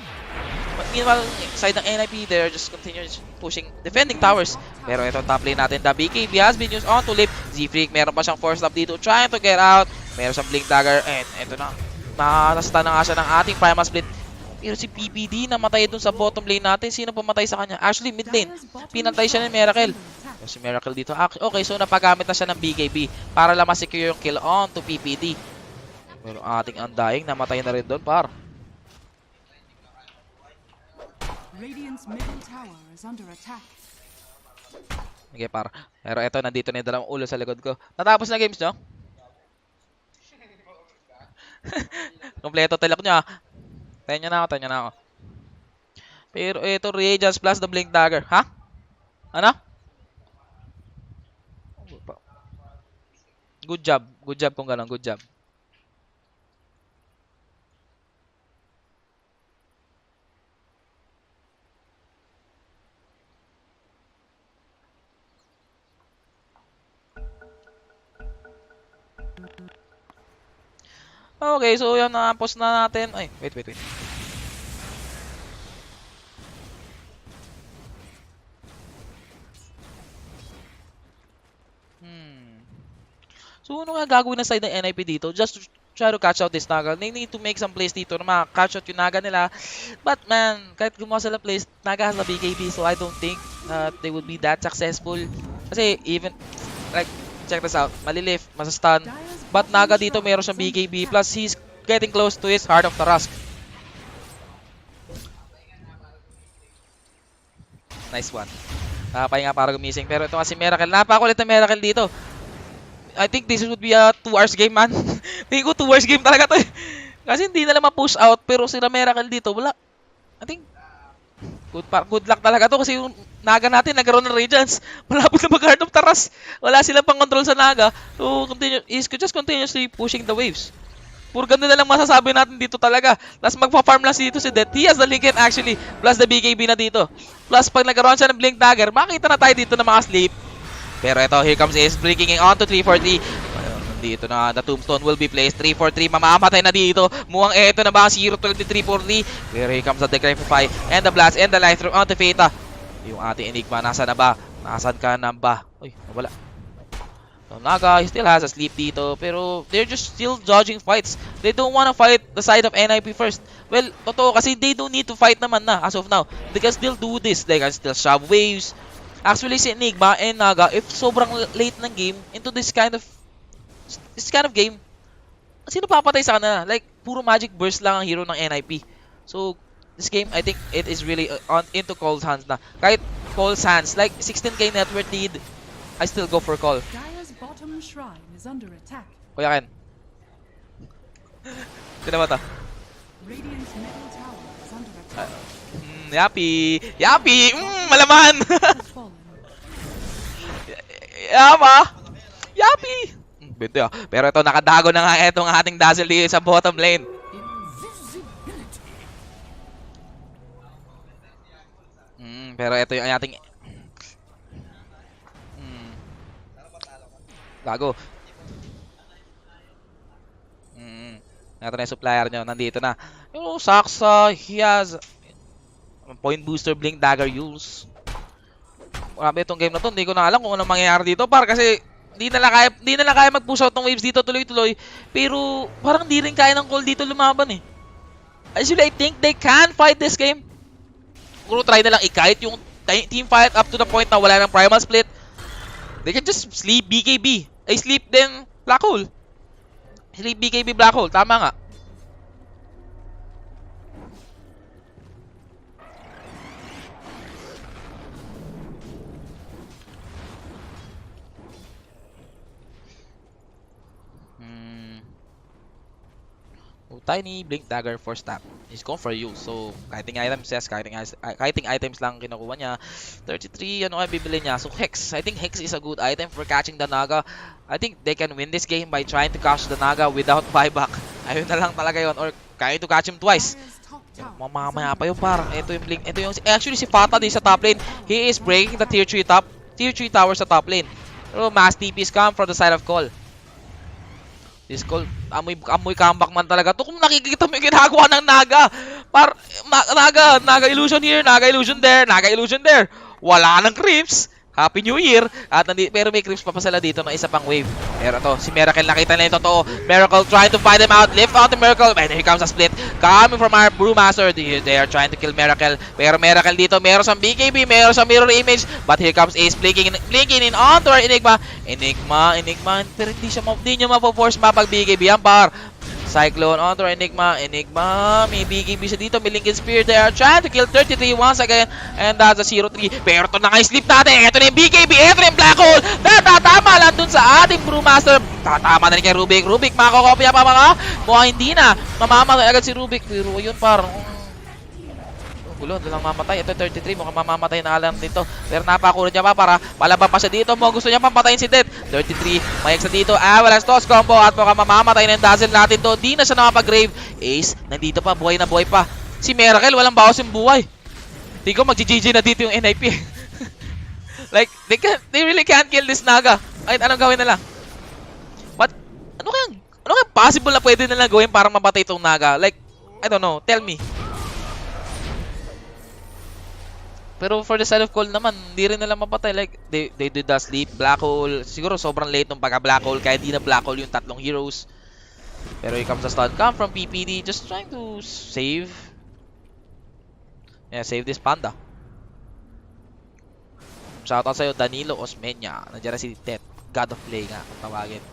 But meanwhile, side ng NIP, they're just continuing pushing, defending towers. Pero ito, top lane natin. The BKB has been used on to lift. Z-Freak, meron pa siyang force up dito, trying to get out. Meron siyang blink dagger, and ito na. Nakastan na nga siya ng ating Primal Split. Pero si PPD namatay dun sa bottom lane natin. Sino pumatay sa kanya? Actually, mid lane. Pinatay siya ng Miracle. Pero si Miracle dito. Okay, so napagamit na siya ng BKB para lang ma-secure yung kill on to PPD. Pero ating Undying, namatay na rin doon, par. Radiant's middle tower is under attack. Okay, par. Pero eto, nandito na yung dalawang ulo sa likod ko. Natapos na games nyo? Kompleto talak nyo ah. Tayo na ako. Pero ito, Radiance plus the Blink Dagger. Ha? Ano? Good job. Good job kung gano'n. Good job. Okay, so yan na post na natin. Ay, wait. So ano nga gagawin na side ng NIP dito? Just to try to catch out this Naga. They need to make some plays dito na ma-catch out yung Naga nila. But man, kahit gumawa sila plays, Naga has the BKB, so I don't think they would be that successful. Kasi even, like, check this out. Malilift, masastun. But Naga dito meron siyang BKB, plus he's getting close to his Heart of Tarask. Nice one. Pahinga para gumising. Pero ito kasi Miracle. Napakulit na Miracle dito. I think this would be a 2 hours game, man. Tingin ko 2 hours game talaga to eh. Kasi hindi na lang ma-push out, pero sila Miracle dito, wala. I think, good luck talaga to kasi yung Naga natin nagkaroon ng Radiance. Malapit na mag-Heart of Taras. Wala silang pang control sa Naga. So, is just continuously pushing the waves. Puro ganda na lang masasabi natin dito talaga. Tapos magpa-farm lang dito si Death. He has the Lincoln actually, plus the BKB na dito. Plus, pag nagkaroon siya ng Blink Dagger, makita na tayo dito ng mga sleep. Pero ito, here comes Ace, breaking on to 3-4-3. Dito na, the Tombstone will be placed. 3-4-3, mamamatay na dito. Mukhang eto na ba, 0-12 3-4-3. Pero here comes the Declify, and the Blast, and the Light Through onto Feta. Yung ating Enigma, nasa na ba? Nasaan ka na ba? Uy, nawala. So, Naga, he still has a sleep dito. Pero they're just still dodging fights. They don't wanna fight the side of NIP first. Well, totoo, kasi they don't need to fight naman na as of now. They can still do this. They can still shove waves. Actually, si Enigma and Naga, if sobrang late ng game, into this kind of game, sino papatay sa kanila? Like, puro Magic Burst lang ang hero ng NIP. So, this game, I think it is really into Cole's hands na. Kahit Cole's hands, like 16k net worth lead, I still go for Cole. Dire's bottom shrine is under attack. Kuya Ken. Sino ba ito? Radiant's middle tower is under attack. Yapi! Malaman! Has fallen. Yama! Yapi! Depende ah. Pero ito, nakadago na nga itong ating Dazzle dito sa bottom lane. Pero ito yung ating... Gago. Ito na yung supplier nyo. Nandito na. Yung Saksa, he has point booster, blink, dagger use. Grabe itong game na to. Hindi ko na alam kung anong mangyayari dito. Kasi hindi na lang kaya mag-push out ng waves dito tuloy-tuloy. Pero parang di rin kaya ng call dito lumaban eh. Actually, I think they can fight this game. Siguro try na lang i-kite yung team fight up to the point na wala ng primal split. They can just sleep BKB. Ay, sleep din Black Hole. Sleep BKB Black Hole. Tama nga. Tiny blink dagger for stab. He's going for you. So, kiting items, yes. Kiting items lang kinukuha niya. 33, ano kaya bibili niya? So, Hex. I think Hex is a good item for catching the Naga. I think they can win this game by trying to catch the Naga without buyback. Ayun na lang talaga yun. Or trying to catch him twice. Mamamaya pa yun parang. Ito yung blink. Ito yung... Actually, si Fata din sa top lane. He is breaking the tier 3 towers sa top lane. Pero mass TPs come from the side of Call. This Call, amoy comeback man talaga to. Kung nakikita mo yung ginagawa ng Naga. Naga illusion here, Naga illusion there, Naga illusion there. Wala nang creeps. Happy New Year. Pero may creeps pa sila dito ng isa pang wave. Pero to, si Miracle nakita na yung totoo. Miracle trying to find them out. Lift out the Miracle. And here comes a split. Coming from our Brewmaster. They are trying to kill Miracle. Pero Miracle dito, meron siyang BKB, meron siyang mirror image. But here comes Ace blinking in onto our Enigma. Enigma. Pero hindi niya mapo-force mapag BKB. Ang par. Cyclone onto Enigma. May BKB siya dito. May Lincoln Spear. They are trying to kill 33 once again. And that's a 0-3. Pero ito na nga yung sleep natin. Ito na yung BKB. Ito na yung Black Hole. Tatama lang dun sa ating Brewmaster. Tatama na rin kay Rubik. Rubik, makakopya pa mga. Mukhang hindi na. Mamamatay agad si Rubik. Pero yun parang... Gulo, doon lang mamatay. Ito 33, mukhang mamamatay na alam dito. Pero napakulod niya pa para palaban pa siya dito. Gusto niya pampatayin si Death. 33, may X na dito. Walang toss combo at mukhang mamamatay na yung Dazzle natin to. Di na siya nakapag-grave. Ace, nandito pa, buhay na buhay pa. Si Miracle, walang bawas yung buhay. Hindi ko mag-GG na dito yung NIP. Like, they really can't kill this Naga. Kahit anong gawin nila. But, ano kaya possible na pwede nila gawin para mapatay itong Naga? Like, I don't know, tell me. Pero for the side of Call naman, hindi rin nila mapatay. Like, they did the sleep, Black Hole. Siguro sobrang late nung pagka-Black Hole, kaya hindi na Black Hole yung tatlong heroes. Pero here comes the stun. Come from PPD, just trying to save. Yeah, save this Panda. Shoutout sa'yo, Danilo Osmeña. Nandiyan na si Tet. God of Play nga, kung tawagin.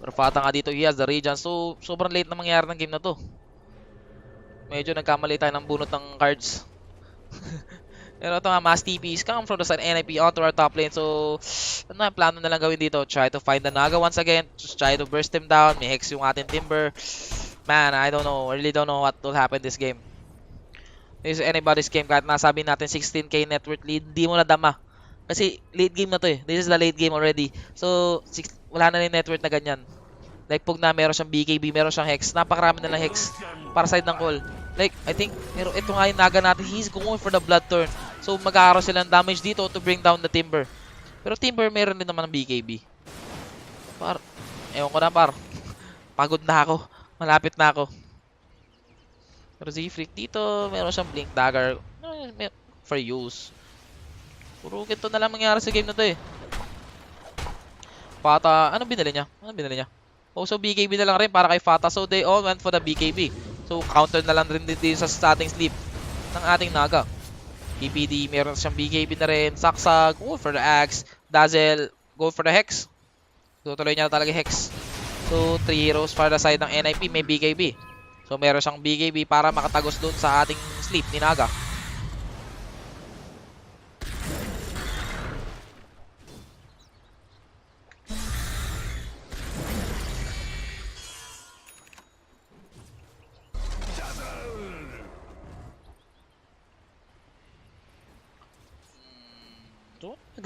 Pero Fata nga dito, he has the Radiance. So, sobrang late na mangyari ng game na to. Medyo nagkamali tayo ng bunot ng cards. Pero ito nga, mass TPs come from the side NIP onto our top lane. So, ano na, plano na lang gawin dito? Try to find the Naga once again. Just try to burst him down. May Hex yung ating Timber. Man, I don't know. I really don't know what will happen this game. This is anybody's game. Kahit nasabi natin 16k net worth lead, hindi mo nadama. Kasi late game na to eh. This is the late game already. So, wala na yung net worth na ganyan. Like, pag na meron siyang BKB, meron siyang Hex. Napakarami na lang Hex para side ng Call. Like, I think, pero ito nga yung Naga natin. He's going for the blood turn. So, mag-aaroon silang damage dito to bring down the Timber. Pero Timber, meron din naman ng BKB. Ewan ko na, pagod na ako. Malapit na ako. Pero Z-Freak dito, meron siyang Blink Dagger for use. Puro ganito na lang mangyari sa game na to eh. Fata, anong binili niya? So BKB na lang rin para kay Fata. So they all went for the BKB. So counter na lang rin din sa starting sleep ng ating Naga. PPD, meron siyang BKB na rin. Saksa, go for the Axe. Dazzle, go for the Hex. Tutuloy niya talaga Hex. So 3 heroes for the side ng NIP, may BKB. So meron siyang BKB para makatagos dun sa ating sleep ni Naga.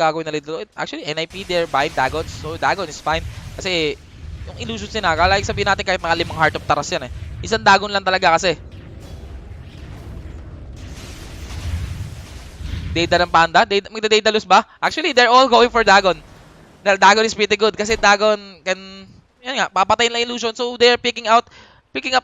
gagawin nila dito? Actually, NIP, they're buying Dagons. So, Dagon is fine. Kasi, yung illusions nila, like sabihin natin kahit mga 5 Heart of Taras yan eh. Isang Dagon lang talaga kasi. Data ng Panda? Magda-Daedalus ba? Actually, they're all going for Dagon. Dagon is pretty good kasi Dagon can, yan nga, papatayin lang illusion. So, they're picking up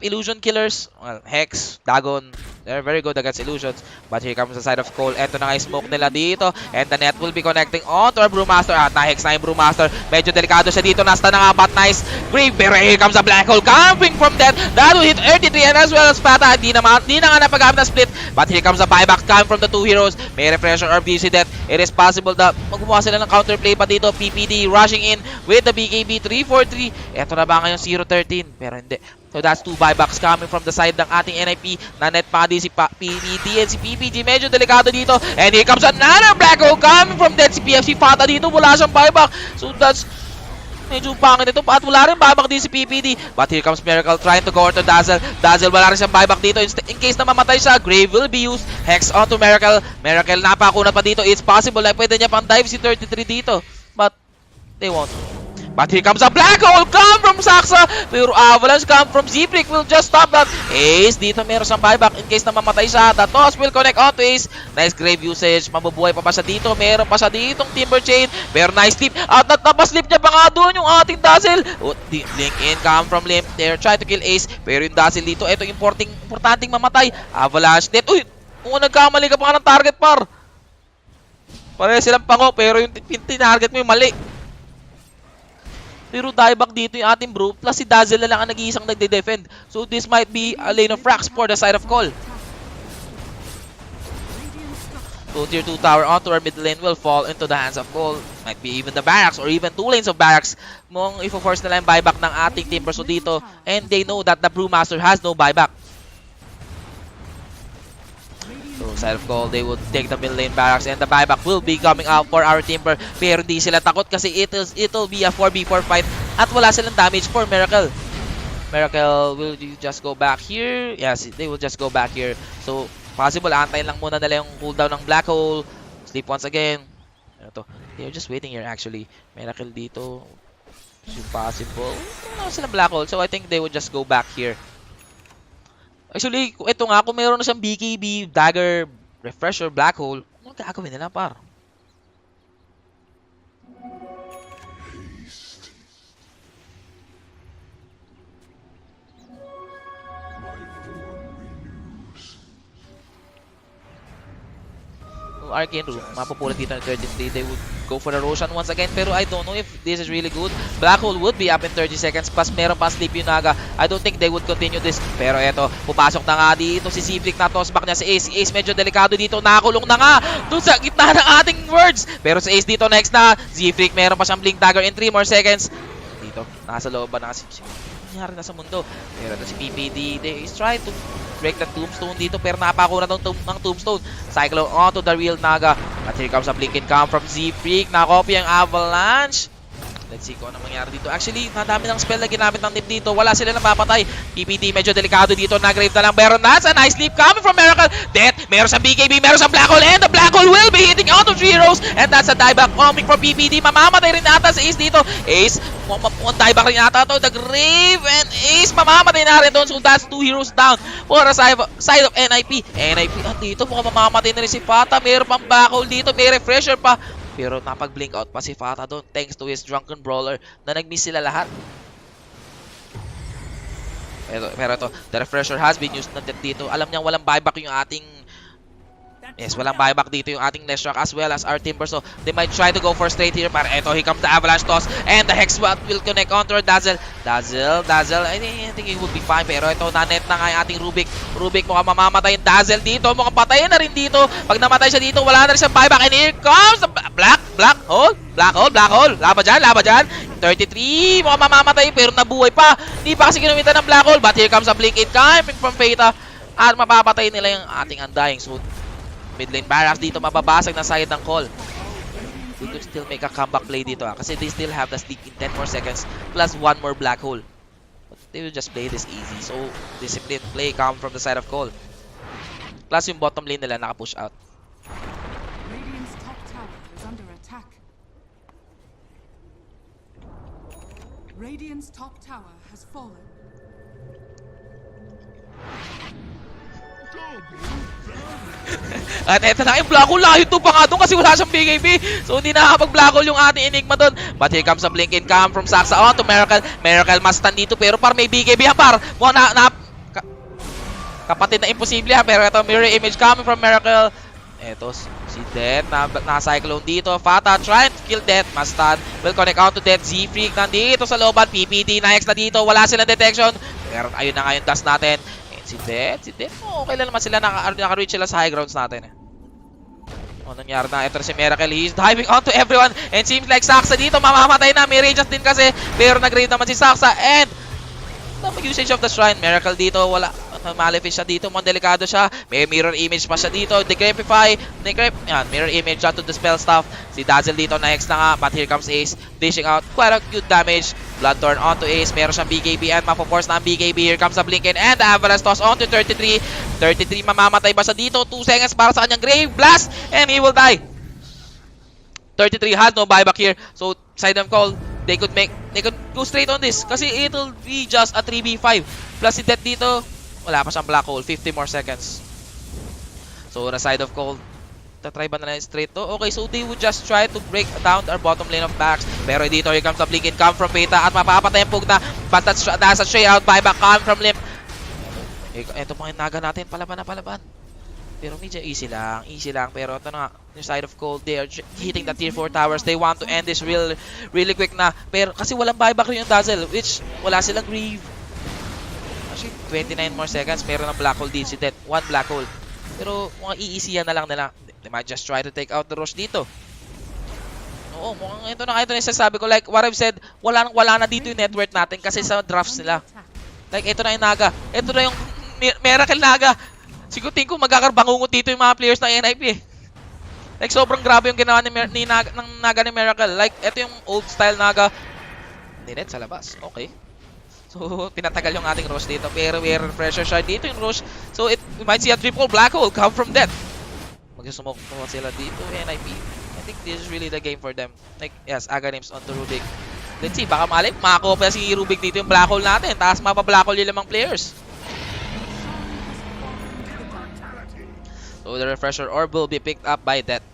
illusion killers. Well, Hex, Dagon, they're very good against illusions. But here comes the side of Cole. Eto na nga yung smoke nila dito. And the net will be connecting onto our Brewmaster. At na-hex na yung Brewmaster. Medyo delikado siya dito. Nasta na nga but nice. Grave. Pero here comes a black hole coming from that. That will hit 33 and as well as Pata. Di na nga napagamit na split. But here comes a buyback coming from the two heroes. May refresher or BC death. It is possible that magbubuha sila ng counterplay pa dito. PPD rushing in with the BKB 343. Eto na ba ngayon 0-13? Pero hindi. So that's 2 buybacks coming from the side ng ating NIP. Na-net pa din si PPD and si PPG. Medyo delikado dito. And here comes another black hole coming from that si PFC. Fata dito, wala siyang buyback. So that's medyo pangit ito. At wala rin buyback din si PPD. But here comes Miracle trying to go to Dazzle. Dazzle wala rin siyang buyback dito. In case na mamatay siya, Grave will be used. Hex onto Miracle. Miracle napakunat pa dito. It's possible na pwede niya pang dive si 33 dito. But they won't. But here comes a black hole come from Saxa. Pero Avalanche come from Ziprik will just stop that. Ace dito meron siyang buyback in case na mamatay siya. The toss will connect onto Ace. Nice grave usage. Mabubuhay pa ba siya dito? Meron pa siya ditong Timber Chain. Pero nice sleep. At napaslip niya pa nga doon yung ating Dazzle. Link in come from Limp. They're trying to kill Ace. Pero yung Dazzle dito, ito importanteng mamatay. Avalanche net. Uy! Kung nagkamali ka pa nga ng target par. Pare silang pango pero yung tinarget mo yung mali. Pero dieback dito yung ating bro, plus si Dazzle na lang ang nag-iisang nagde-defend. So this might be a lane of frags for the side of Cole. So tier 2 tower onto our mid lane will fall into the hands of Cole. Might be even the barracks or even 2 lanes of barracks. Mong ifo-force nila yung buyback ng ating team so dito. And they know that the Brewmaster has no buyback. So side of Cole, they would take the mid lane barracks and the buyback will be coming out for our Timber. Pero hindi sila takot kasi it'll be a 4v4 fight at wala silang damage for Miracle. Miracle, will you just go back here? Yes, they will just go back here. So possible, antayin lang muna nila yung cooldown ng Black Hole. Sleep once again. Ito, they're just waiting here actually. Miracle dito. It's impossible. Wala silang Black Hole, so I think they would just go back here. Actually, ito nga, kung meron na siyang BKB, Dagger, Refresher, Black Hole, ano gagawin nila par? Arcane Room, mapupulot dito ng 33. They would go for the Roshan once again. Pero I don't know if this is really good. Black Hole would be up in 30 seconds. Plus meron pa sleep yung Naga. I don't think they would continue this. Pero eto, pupasok na nga dito si Ziplik na tossback niya si Ace. Si Ace medyo delikado dito. Nakakulong na nga doon sa gitna ng ating words. Pero si Ace dito next na. Ziplik meron pa siyang Blink Dagger in 3 more seconds. Dito, nasa loob ba na si nangyari na sa mundo. Pero ito si PPD. They is trying to break the tombstone dito pero napako na ng tombstone. Cyclone onto the real Naga. At here comes a blink and come from Z-Freak. Nakopy ang Avalanche. Let's see kung ano mangyari dito. Actually, nadami ng spell na ginamit ng team dito. Wala sila napapatay. PPD medyo delikado dito. Nag-grave na lang. Pero that's a nice leap coming from Miracle. Death. Meron sa BKB. Meron sa Black Hole. And the Black Hole will be hitting out of 3 heroes. And that's a dieback coming from PPD. Mamamatay rin ata sa Ace dito. Ace. Dieback rin ata to. The Grave. And Ace. Mamamatay na rin doon. So that's 2 heroes down for a side of NIP. NIP. Dito mukhang mamamatay na rin si Pata. Meron pang Black Hole dito. May refresher pa. Pero napag-blink out pa si Fata doon thanks to his drunken brawler na nag-miss sila lahat. Pero ito, the refresher has been used na dito. Alam niyang walang buyback yung ating... Yes, walang buyback dito yung ating Leshrac as well as our Timber. So, they might try to go for straight here. Pero ito, here comes the Avalanche toss. And the Hex will connect onto our Dazzle. Dazzle. I think it would be fine. Pero ito, nanet na nga yung ating Rubik. Rubik, mukhang mamamatay yung Dazzle dito. Mukhang patayin na rin dito. Pag namatay siya dito, wala na rin siyang buyback. And here comes the Black Hole. Laba dyan. 33, mukhang mamamatay. Pero nabuhay pa. Hindi pa kasi ginamitan ng Black Hole. But here comes a blink in coming from Peta. At mapapatay nila yung ating Undying. So, mid lane barracks dito mababasag na side ng Call. They could still make a comeback play dito kasi they still have the sleep in 10 more seconds plus 1 more Black Hole. But they will just play this easy. So, disciplined play come from the side of Call. Plus yung bottom lane nila naka-push out. Radiant's top tower is under attack. Radiant's top tower has fallen. At eto na yung black hole. Layo to pa nga doon kasi wala siyang BKB. So hindi nakakapag-black hole yung ating Enigma doon. But here comes a blinking cam from Saxa on to Miracle. Miracle must stand dito pero par may BKB yan par. Mukhang kapatid na imposible yan. Pero ito mirror image coming from Miracle. Eto si Death na cyclone dito. Fata trying to kill Death. Must stand. Will connect out to Death. Z-Freak nandito sa looban. PPD na X na dito. Wala silang detection. Pero ayun na nga yung dust natin. Si Death, okay lang naman sila, naka-reach sila sa high grounds natin eh. Ano nangyari na? Ito na si Miracle, he's diving onto everyone and seems like Saxa dito, mamamatay na, may Radiance din kasi, pero nag-raid naman si Saxa and the usage of the Shrine, Miracle dito, wala, Malefice siya dito, mukhang delikado siya, may mirror image pa siya dito, Decrepify, yan, mirror image siya to dispel stuff, si Dazzle dito next na nga, but here comes Ace, dishing out quite a good damage, Bloodthorn onto Ace, meron siyang BKB and mapo-force na ang BKB, here comes the Blinken and the Avalanche toss onto 33, 33 mamamatay ba siya dito, 2 seconds para sa kanyang Grave Blast, and he will die. 33 has no buyback here, so side them call, they could go straight on this, kasi it'll be just a 3v5, plus si Death dito, wala pa siyang black hole, 50 more seconds. So, na side of cold, tatry ba na lang straight to? Okay, so they would just try to break down our bottom lane of backs. Pero dito, here comes the blink in, come from Peta at mapapatay ang Pugna. But that's a straight out buyback, come from Limp. Ito mga naga natin, palaban na palaban. Pero medyo easy lang. Pero ito na nga, yung side of cold, they are hitting the tier 4 towers. They want to end this really quick na. Pero kasi walang buyback rin yung Dazzle, which wala silang Grieve. Actually, 29 more seconds, meron ng black hole dito si Death. 1 black hole. Pero mga easy-yan na lang nila. They might just try to take out the Rosh dito. Oo, mukhang ito na yung sasabi ko. Like what I've said, wala na dito yung network natin kasi sa drafts nila. Like ito na yung Naga. Ito na yung Miracle Naga. Siguro tingin ko magkakarbangungot dito yung mga players ng NIP eh. Like sobrang grabe yung ginawa ng Naga ni Miracle. Like ito yung old style Naga. Dinet sa labas. Okay. So, pinatagal yung ating Rosh dito. Pero meron pressure shard dito yung Rosh. So, we might see a triple black hole come from Death. Mag-smoke po sila dito. NIP. I think this is really the game for them. Like, yes, Aganims onto Rubik. Let's see, baka mali. Makakuha pa si Rubik dito yung black hole natin. Taas mapa-black hole yung lamang players. So, the refresher orb will be picked up by Death.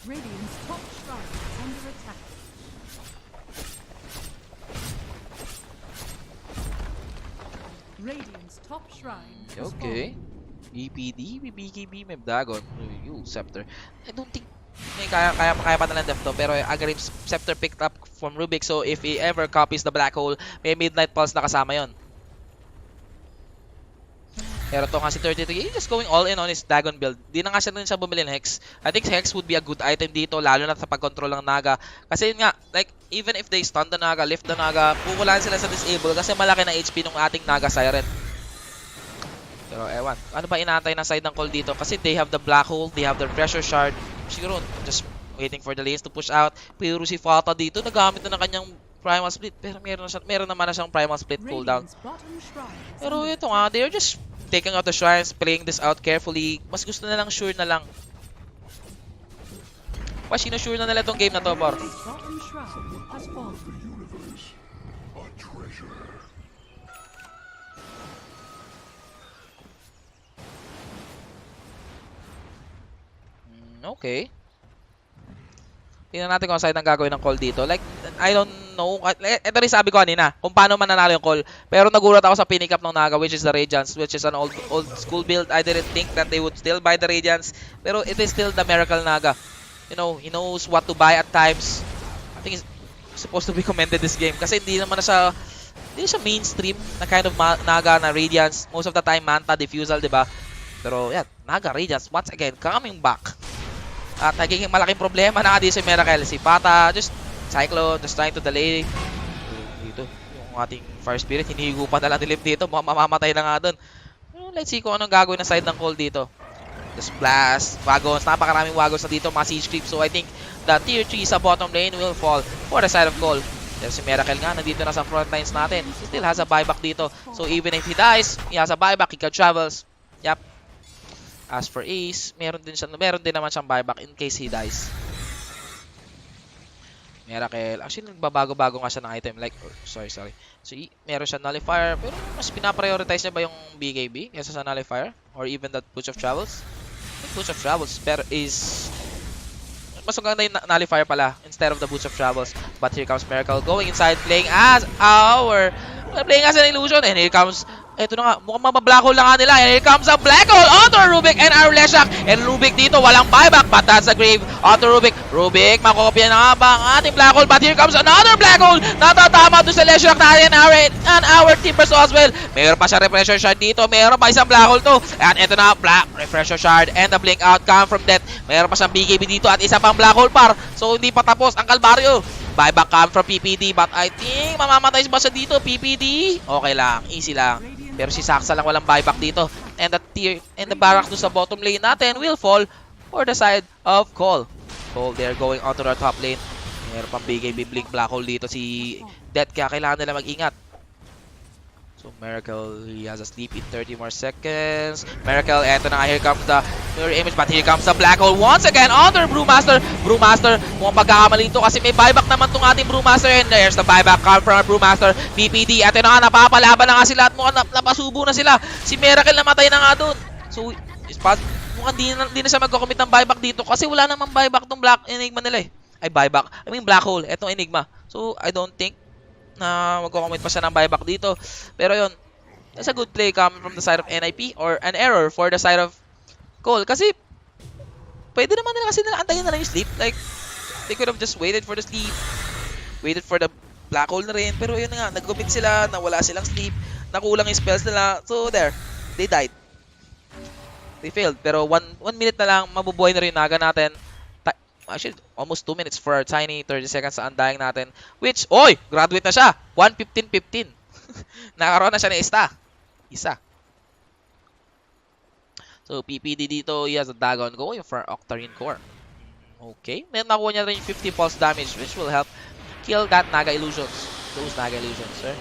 Radiant's top shrine is under attack. Radiant's top shrine has Okay. fallen. BPD, BKB, may Dagon, Scepter. I don't think may kaya pa nalang def to, pero Agarim's Scepter picked up from Rubik, so if he ever copies the black hole, may Midnight Pulse na kasama yon. Pero to nga si 33, he's just going all in on his Dagon build. Di na nga siya rin siya bumili ng Hex. I think Hex would be a good item dito, lalo na sa pag-control ng Naga. Kasi yun nga, like, even if they stun the Naga, lift the Naga, pupulaan sila sa disable kasi malaki na HP ng ating Naga Siren. Pero ewan, ano ba inaantay na side ng call dito? Kasi they have the black hole, they have the pressure shard. Siguro, just waiting for the lanes to push out. Pero si Fata dito, nagamit na ng kanyang Primal Split. Pero meron naman na siyang Primal Split cooldown. Pero ito nga, they're just taking out the shrines, playing this out carefully. Mas gusto na lang sure na lang. Sino sure na nila itong game na to, Bor? Okay. Tingnan natin kung side ang gagawin ng call dito. Like, I don't know. Ito rin sabi ko kanina, kung paano mananalo yung call. Pero nagulat ako sa pick up ng Naga, which is the Radiance, which is an old school build. I didn't think that they would still buy the Radiance. Pero it is still the Miracle Naga. You know, he knows what to buy at times. I think he's supposed to be commended this game. Kasi hindi naman na siya, hindi siya mainstream na kind of Naga na Radiance. Most of the time, Manta, Diffusal, diba? Pero yan, Naga, Radiance, once again, coming back. At nagiging malaking problema na dito si Miracle. Si Pata, just Cyclone, just trying to delay. Dito, yung ating Fire Spirit, hinihigo pa na lang nilip dito. Mamamatay na nga dun. Let's see kung anong gagawin na side ng call dito. Just blast, wagons, napakaraming wagons na dito, mga siege creep. So I think the tier 3 sa bottom lane will fall for the side of call. Pero si Miracle nga, nandito na sa front lines natin. He still has a buyback dito. So even if he dies, he has a buyback, he can travels. Yep. As for Ace, meron din naman siyang buyback in case he dies. Miracle. Actually, nagbabago-bago nga siya ng item. Like, sorry. So, meron siya nullifier. Pero mas pinaprioritize niya ba yung BKB kaysa sa nullifier? Or even that Push of Travels? I think Push of Travels pero is... Mas maganda yung nullifier pala instead of the Boots of Travels. But here comes Miracle going inside, playing as an illusion. And here comes... Ito na nga, mukhang mabablack hole na nga nila. And here comes a black hole onto Rubik and Arleshak. And Rubik dito, walang buyback. But that's a grave onto Rubik. Rubik, makokopya na nga ba ang ating black hole? But here comes another black hole. Natatama doon sa Leshak natin. And our Timbers as well. Mayroon pa siya refresher shard dito. Mayroon pa isang black hole to. And ito na, black refresher shard. And the blink out come from death. Mayroon pa siyang BKB dito at isa pang black hole par. So hindi pa tapos ang kalbaryo. Buyback come from PPD. But I think mamamatay ba siya dito? PPD? Okay lang, easy lang. Pero si Saksa lang walang buyback dito. And the barracks doon sa bottom lane natin will fall for the side of Cole. Cole, they're going onto the top lane. Meron pang BKB blink black hole dito si Death. Kaya kailangan nila mag-ingat. So Miracle, he has a sleep in 30 more seconds. Miracle, eto na nga, here comes the mirror image. But here comes the black hole once again onto Brewmaster. Brewmaster, mukhang magkakamali ito kasi may buyback naman itong ating Brewmaster. And there's the buyback come from Brewmaster. PPD, eto na nga, napapalaban na nga sila at mukhang napasubo na sila. Si Miracle namatay na nga dun. So, mukhang di na siya magkakomit ng buyback dito kasi wala namang buyback tong Black Enigma nila eh. Ay, buyback. I mean, black hole. Etong Enigma. So, I don't think na magko-commit pa siya ng buyback dito. Pero yun, that's a good play coming from the side of NIP or an error for the side of Cole. Kasi, pwede naman nila kasi antayin na lang yung sleep. Like, they could have just waited for the sleep. Waited for the black hole na rin. Pero yun na nga, nag-commit sila, na wala silang sleep, nakulang yung spells nila. So, there. They died. They failed. Pero 1 minute na lang, mabubuhay na rin yung Naga natin. Actually, almost 2 minutes for our tiny 30 seconds sa undying natin. Which, oy! Graduate na siya! 1:15:15. Nakaroon na siya ng isa. So, PPD dito, he has a Dagon going for Octarine Core. Okay. Then, nakuha niya rin yung 50 pulse damage, which will help kill that Naga illusions. Those Naga illusions, sir.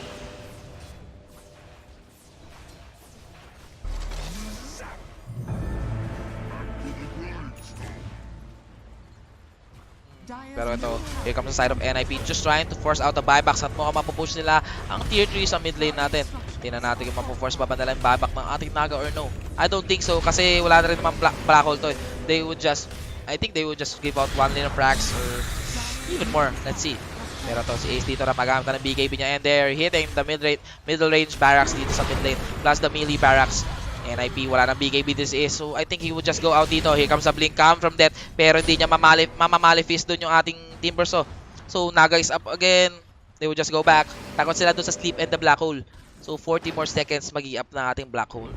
Pero ito, here comes the side of NIP just trying to force out the buybacks at mukhang mapupush nila ang tier 3 sa mid lane natin. Tingnan natin kung mapuforce ba nila yung buyback ng ating Naga or no. I don't think so kasi wala na rin naman black hole to. I think they would just give out 1 lane of frags or even more. Let's see. Pero to si Ace dito na magamit na ng BKB niya and they're hitting the middle range barracks dito sa mid lane plus the melee barracks. NIP, wala nang BKB this is. So, I think he would just go out dito. Here comes a blink come from death. Pero hindi niya mamamalifist doon yung ating Timbers. So, Naga is up again. They would just go back. Takot sila doon sa sleep and the black hole. So, 40 more seconds mag-i-up na ating black hole.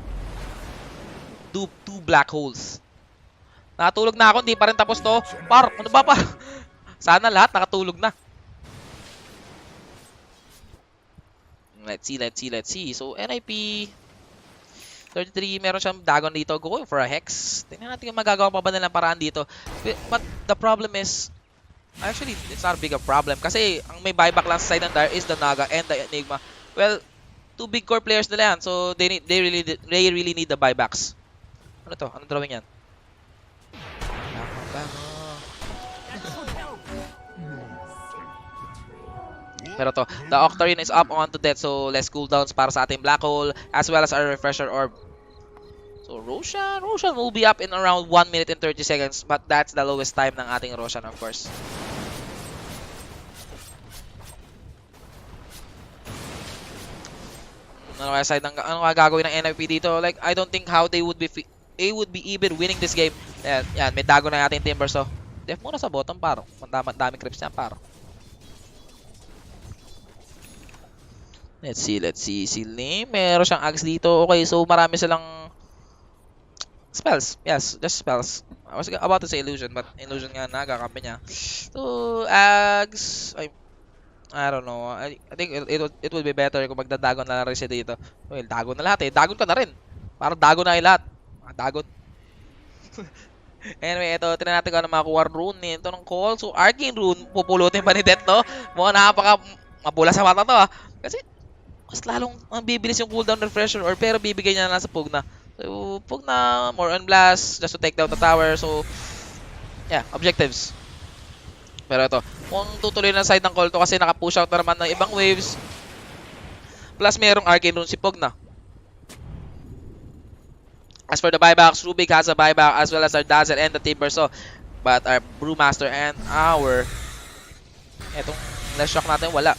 Two black holes. Nakatulog na ako. Hindi pa rin tapos to. Ano ba? Sana lahat nakatulog na. Let's see. So, NIP... 33, meron siyang Dagon dito. Going for a Hex. Tingnan natin kung magagawa pa ba nilang paraan dito. But the problem is, actually, it's not a big a problem. Kasi ang may buyback lang sa side ng Dire is the Naga and the Enigma. Well, 2 big core players nila yan. So, they really need the buybacks. Ano to? Anong drawing yan? Pero to, the Octarine is up onto death, so less cooldowns para sa ating Black Hole, as well as our Refresher Orb. So Roshan will be up in around 1 minute and 30 seconds, but that's the lowest time ng ating Roshan, of course. Ano gagawin ng NIP dito? Like, I don't think how they would be even winning this game. Yan, may dago na ating Timber, so def muna sa bottom, paro. Daming creeps niya, paro. Let's see. Si Lim, meron siyang Axe dito. Okay, so marami silang spells. Yes, just spells. I was about to say illusion, but illusion nga nagakampi niya. So, Axe, I don't know. I think it would be better kung magdadagon na lang rin siya dito. Well, dagon na lahat eh. Dagon ka na rin. Parang dagon na lahat. Dagon. Anyway, ito, tinan natin kung ano makuha rune nito ng call. So, Arcane Rune, pupulutin pa ni Death, no? Mukhang mapula sa mata to, ha? Kasi, mas lalong bibilis yung cooldown refresher or pero bibigay niya na lang sa Pugna. So, Pugna, more on blast, just to take down the tower. So, yeah, objectives. Pero ito, kung tutuloy na side ng call to kasi naka-push out na naman ng ibang waves. Plus, merong arcane rune si Pugna. As for the buybacks, Rubik has a buyback as well as our Dazzle and the Timber. So, but our Brewmaster and our etong last shock natin wala.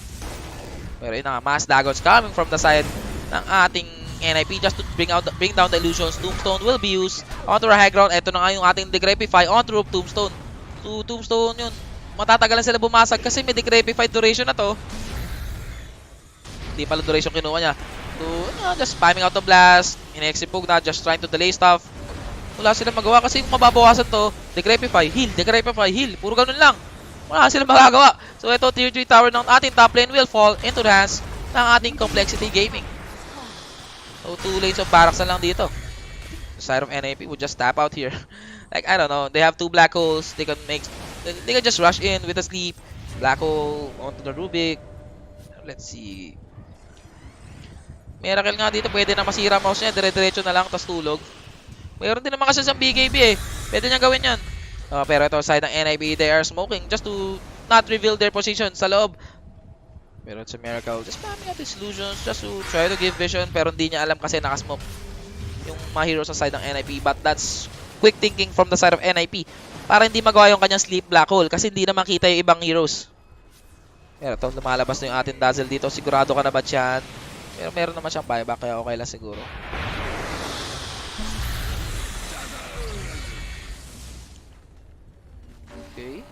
Pero yun na nga, mass daggers coming from the side ng ating NIP just to bring down the illusions. Tombstone will be used onto our high ground. Ito na nga yung ating Decrepify onto Roof Tombstone. Tombstone yun. Matatagalan sila bumasag kasi may Decrepify duration na to. Hindi pala duration kinuha niya. So, just spamming out the blast. In-exipog na, just trying to delay stuff. Wala silang magawa kasi mababawasan to. Decrepify, heal, Decrepify, heal. Puro ganun lang. Wala silang magagawa. So, ito, tier 3 tower ng ating top lane will fall into the hands ng ating Complexity Gaming. So, 2 lanes of barracks na lang dito. The side of NAP would just tap out here. Like, I don't know. They have 2 black holes. They can just rush in with a sleep. Black hole onto the Rubik. Let's see. Miracle nga dito, pwede na masira mouse niya, dire-diretso na lang, tas tulog. Mayroon din naman kasi sa BKB eh. Pwede niya gawin yan. Pero ito, side ng NIB, they are smoking just to not reveal their position sa loob. Pero it's a Miracle, just spamming out his illusions, just to try to give vision, pero hindi niya alam kasi nakasmoke yung mga heroes sa side ng NIP. But that's quick thinking from the side of NIP. Para hindi magawa yung kanyang sleep black hole kasi hindi na makita yung ibang heroes. Pero ito, lumalabas na yung ating Dazzle dito. Sigurado ka na ba yan? Pero meron naman siyang buyback kaya okay lang siguro. Okay.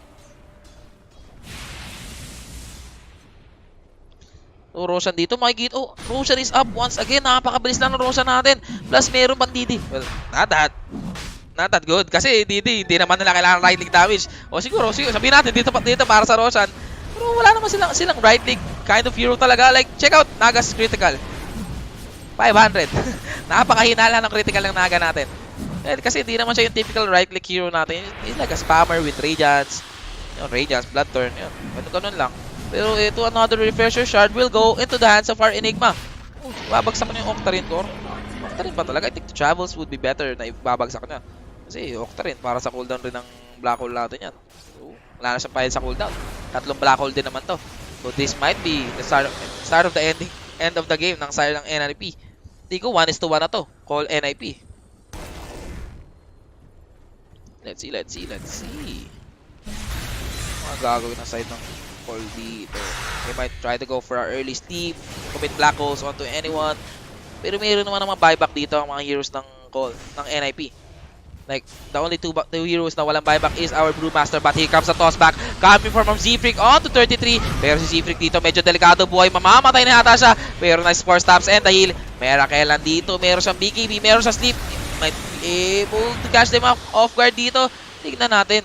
So Roshan dito makikita. Oh, Roshan is up once again. Napakabilis lang ng Roshan natin. Plus meron pang Didi. Well, not that good. Kasi Didi, hindi naman nila kailangan right click damage. O siguro sabihin natin dito para sa Roshan. Pero wala naman silang right click kind of hero talaga. Like, check out Naga's critical. 500. Napakahina lang ng critical ng Naga natin. Kasi hindi naman siya yung typical right click hero natin. He's like a spammer with Radiance. Radiance, Blood Turn. Ganun lang. Pero ito, another refresher shard will go into the hands of our Enigma. Babagsak na yung Octarine core. Octarine ba talaga? I think the travels would be better na ibabagsak niya. Kasi Octarine, para sa cooldown rin ng black hole natin yan. So, wala na siyang pahil sa cooldown. 3 black hole din naman to. So this might be the start of the end of the game ng side ng NRP. Hindi ko 1-1 na to. Call NIP. Let's see. Mga gagawin ng side ng call dito. They might try to go for our early sleep. Commit black holes onto anyone. Pero mayroon naman ng mga buyback dito ang mga heroes ng call, ng NIP. Like, the only two heroes na walang buyback is our Brewmaster. But here comes the tossback. Coming from Zfreak on to 33. Pero si Zfreak dito, medyo delikado buhay. Mamamatay na yata siya. Pero nice 4 stabs and the heal. Miracle lang dito. Meron siyang BKB. Meron siyang sleep. Might be able to catch them off guard dito. Tignan natin.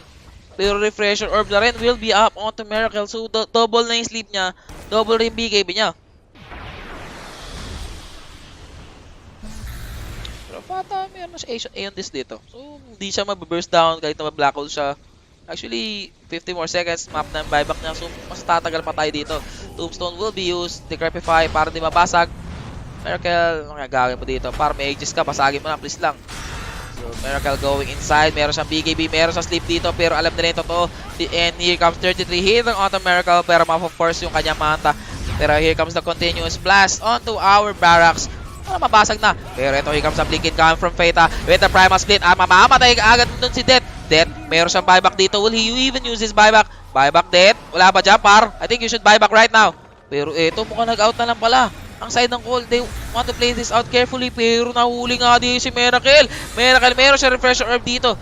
Pero refresher orb na rin will be up onto Miracle. So, double na yung sleep niya. Double rin BKB niya. Pata, meron siya Aeon Disc dito. So, hindi siya mababurst down kahit na ma-black hole siya. Actually, 50 more seconds, map na yung buyback niya. So, mas tatagal pa tayo dito. Tombstone will be used. Decrepify para di mabasag. Miracle, ano gagawin mo dito? Para may aegis ka, basagin mo na, please lang. So, Miracle going inside. Meron siyang BKB, meron siyang sleep dito. Pero alam nila yung totoo. And here comes 33 hitting onto Miracle. Pero ma-force yung kanyang manta. Pero here comes the continuous blast onto our barracks. Mabasag na. Pero ito, here comes a blinking coming from Feta with the primal split. Mamamatay agad dun si Death. Death, meron siyang buyback dito. Will he even use his buyback? Buyback, Death. Wala ba dyan, par? I think you should buyback right now. Pero ito, mukhang nag-out na lang pala. Ang side ng call, they want to play this out carefully. Pero nahuli nga din si Miracle. Miracle, meron siya refresher orb dito.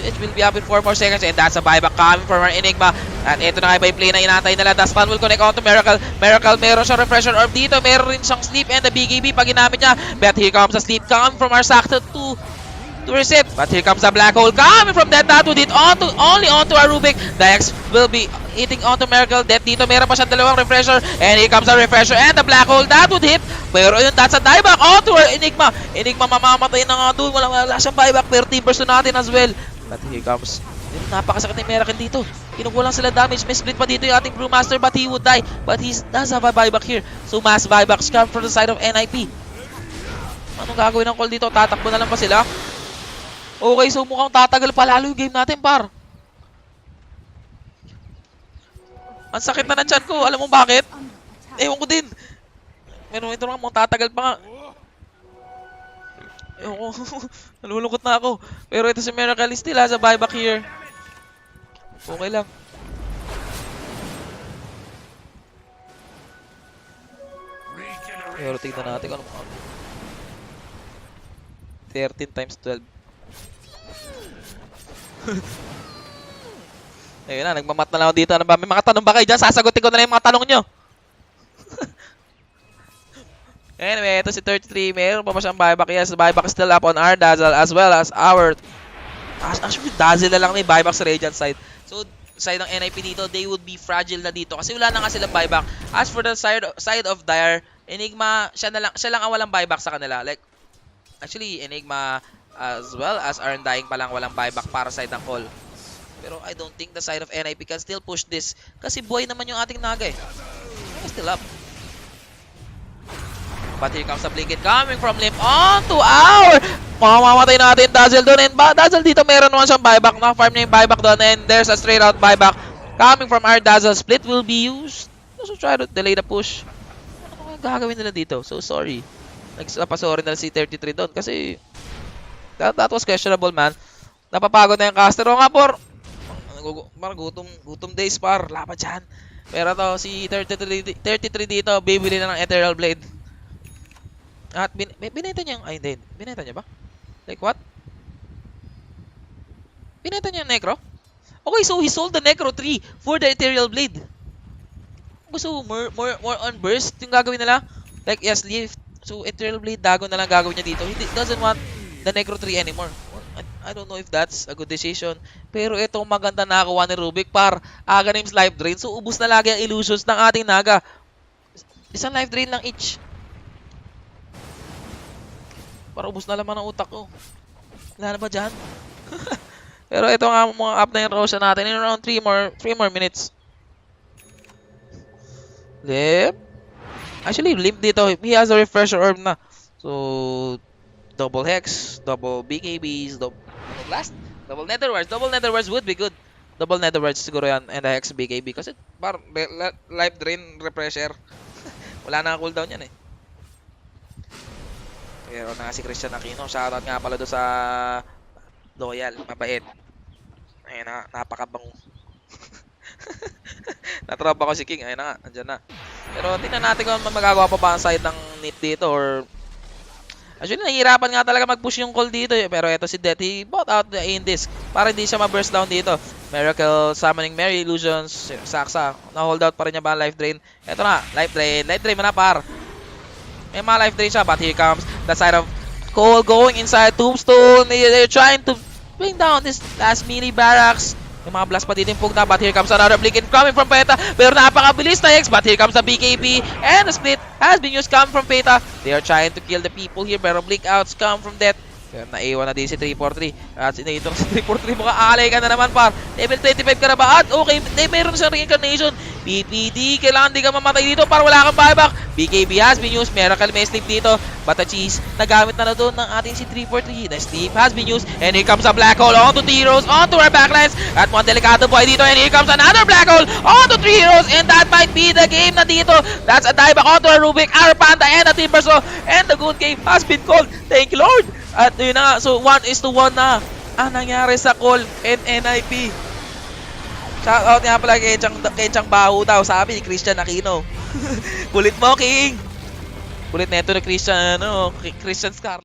It will be up in 4 more seconds and that's a buyback coming from our Enigma. At ito na nga iba yung play na inantay nila. The stun will connect onto Miracle. Miracle, meron siyang refresher orb dito. Meron rin siyang sleep and the BKB pag ginamit niya. But here comes a sleep coming from our Sakta to reset. But here comes a black hole coming from that would hit only onto our Rubik. The X will be hitting onto Miracle. Death dito, meron pa siyang dalawang refresher. And here comes a refresher and the black hole that would hit. Pero yun, that's a dieback onto our Enigma. Enigma mamamatay na nga doon. Wala siyang buyback. Pero timbers na natin as well. But here comes. Napakasakit ng Miracle dito. Kinukuha lang sila damage. May split pa dito yung ating Brewmaster but he would die. But he does have a buyback here. So mass buybacks come from the side of NIP. Anong gagawin ng call dito? Tatakbo na lang pa sila? Okay, so mukhang tatagal pa lalo yung game natin, par. Ang sakit na ng chan ko. Alam mo bakit? Under attack. Ewan ko din. Meron ito nga mo, tatagal pa nga. Ewan ko. Nalulungkot na ako. Pero ito si Miracle still has a buyback here. Okay lang. Pero tignan natin kung ano. 13 times 12. Ayun na, nagmamat na lang ako dito. Ano ba? May mga tanong ba kayo dyan? Sasagutin ko na lang yung mga tanong nyo. Anyway, ito si 33. Meron pa ba siyang buyback? Yes, buyback still up on our Dazzle as well as our... Actually, Dazzle na lang may buyback sa Radiant side. So, side ng NIP dito, they would be fragile na dito kasi wala na nga silang buyback. As for the side of Dire, Enigma, siya lang ang walang buyback sa kanila. Like, actually, Enigma as well as Undying pa lang walang buyback para side ng Call. Pero I don't think the side of NIP can still push this kasi buhay naman yung ating Naga eh. Still up. But here comes the Blinket coming from Limp onto our... Mamamatay natin Dazzle doon. And Dazzle dito meron naman siyang buyback. Na-farm niya yung buyback doon. And there's a straight out buyback coming from our Dazzle. Split will be used. So try to delay the push. Ano gagawin nila dito? So sorry. Nagsapasorry na si 33 doon. Kasi that was questionable, man. Napapagod na yung caster. O nga, por. Gutom days, par. Laban dyan. Pero to, si 33 dito, bibili na ng Ethereal Blade. At binenta niya yung... Ay, hindi. Binenta niya ba? Like what? Binenta niya yung Necro? Okay, so he sold the Necro 3 for the Ethereal Blade. Gusto more on burst yung gagawin nila? Like, yes, leave. So, Ethereal Blade, Dagon na lang gagawin niya dito. He doesn't want the Necro 3 anymore. I don't know if that's a good decision. Pero itong maganda nakakuha ni Rubik, par. Aghanim's life drain. So, ubus na lagi ang illusions ng ating Naga. Isang life drain lang each. Para ubos na laman ang utak ko. Wala na ba dyan? Pero ito nga mga up na yung Roshan natin. In around 3 more minutes. Limp. Actually, Limp dito. He has a refresher orb na. So, double Hex, double BKBs, double Blast, double Netherwards. Double Netherwards would be good. Double Netherwards siguro yan. And a Hex BKB. Kasi par life drain, refresher. Wala na cooldown yan eh. Pero na si Christian Aquino, shoutout nga pala doon sa Loyal, mabait. Ayun na, napakabango. Natropa ko si King, ayun na nga, andyan na. Pero tingnan natin kung magagawa pa ba ang side ng NIP dito or... Actually, nahihirapan nga talaga mag-push yung call dito eh. Pero eto si Death, he bought out the Indisc para hindi siya ma-burst down dito. Miracle, Summoning Mary, Illusions, Saksa. Na-hold out pa rin niya ba ang life drain? Eto na, life drain mo na par. May mga life drain siya, but here comes the side of Cole going inside Tombstone. They're trying to bring down this last mini barracks. May mga blast pa ditimpog na, but here comes another blink coming from Peta. Pero napakabilis na X, but here comes the BKB. And the split has been used coming from Peta. They are trying to kill the people here, pero blink outs come from Death. Pero naiwan na din si 343. At sinito si 343, mukha alay ka na naman par. Level 25 ka na ba? At okay, meron siyang reincarnation. PPD, kailangan di ka mamatay dito para wala kang buyback. BKB has been used. Miracle may sleep dito. But the cheese, nagamit na doon ng ating si 343. The sleep has been used. And here comes a black hole onto 3 heroes, onto our backlines. At one delikado boy dito. And here comes another black hole onto 3 heroes. And that might be the game na dito. That's a dieback onto our Rubik, our Panda, and a Timbersaw. And the good game has been called. Thank you, Lord. At yun na nga, so 1:1 na ang nangyari sa Call and NIP. Shoutout nga pala kay Chang Baho daw, sabi ni Christian Aquino. Kulit mo, King! Kulit neto na Christian, Christian Scar.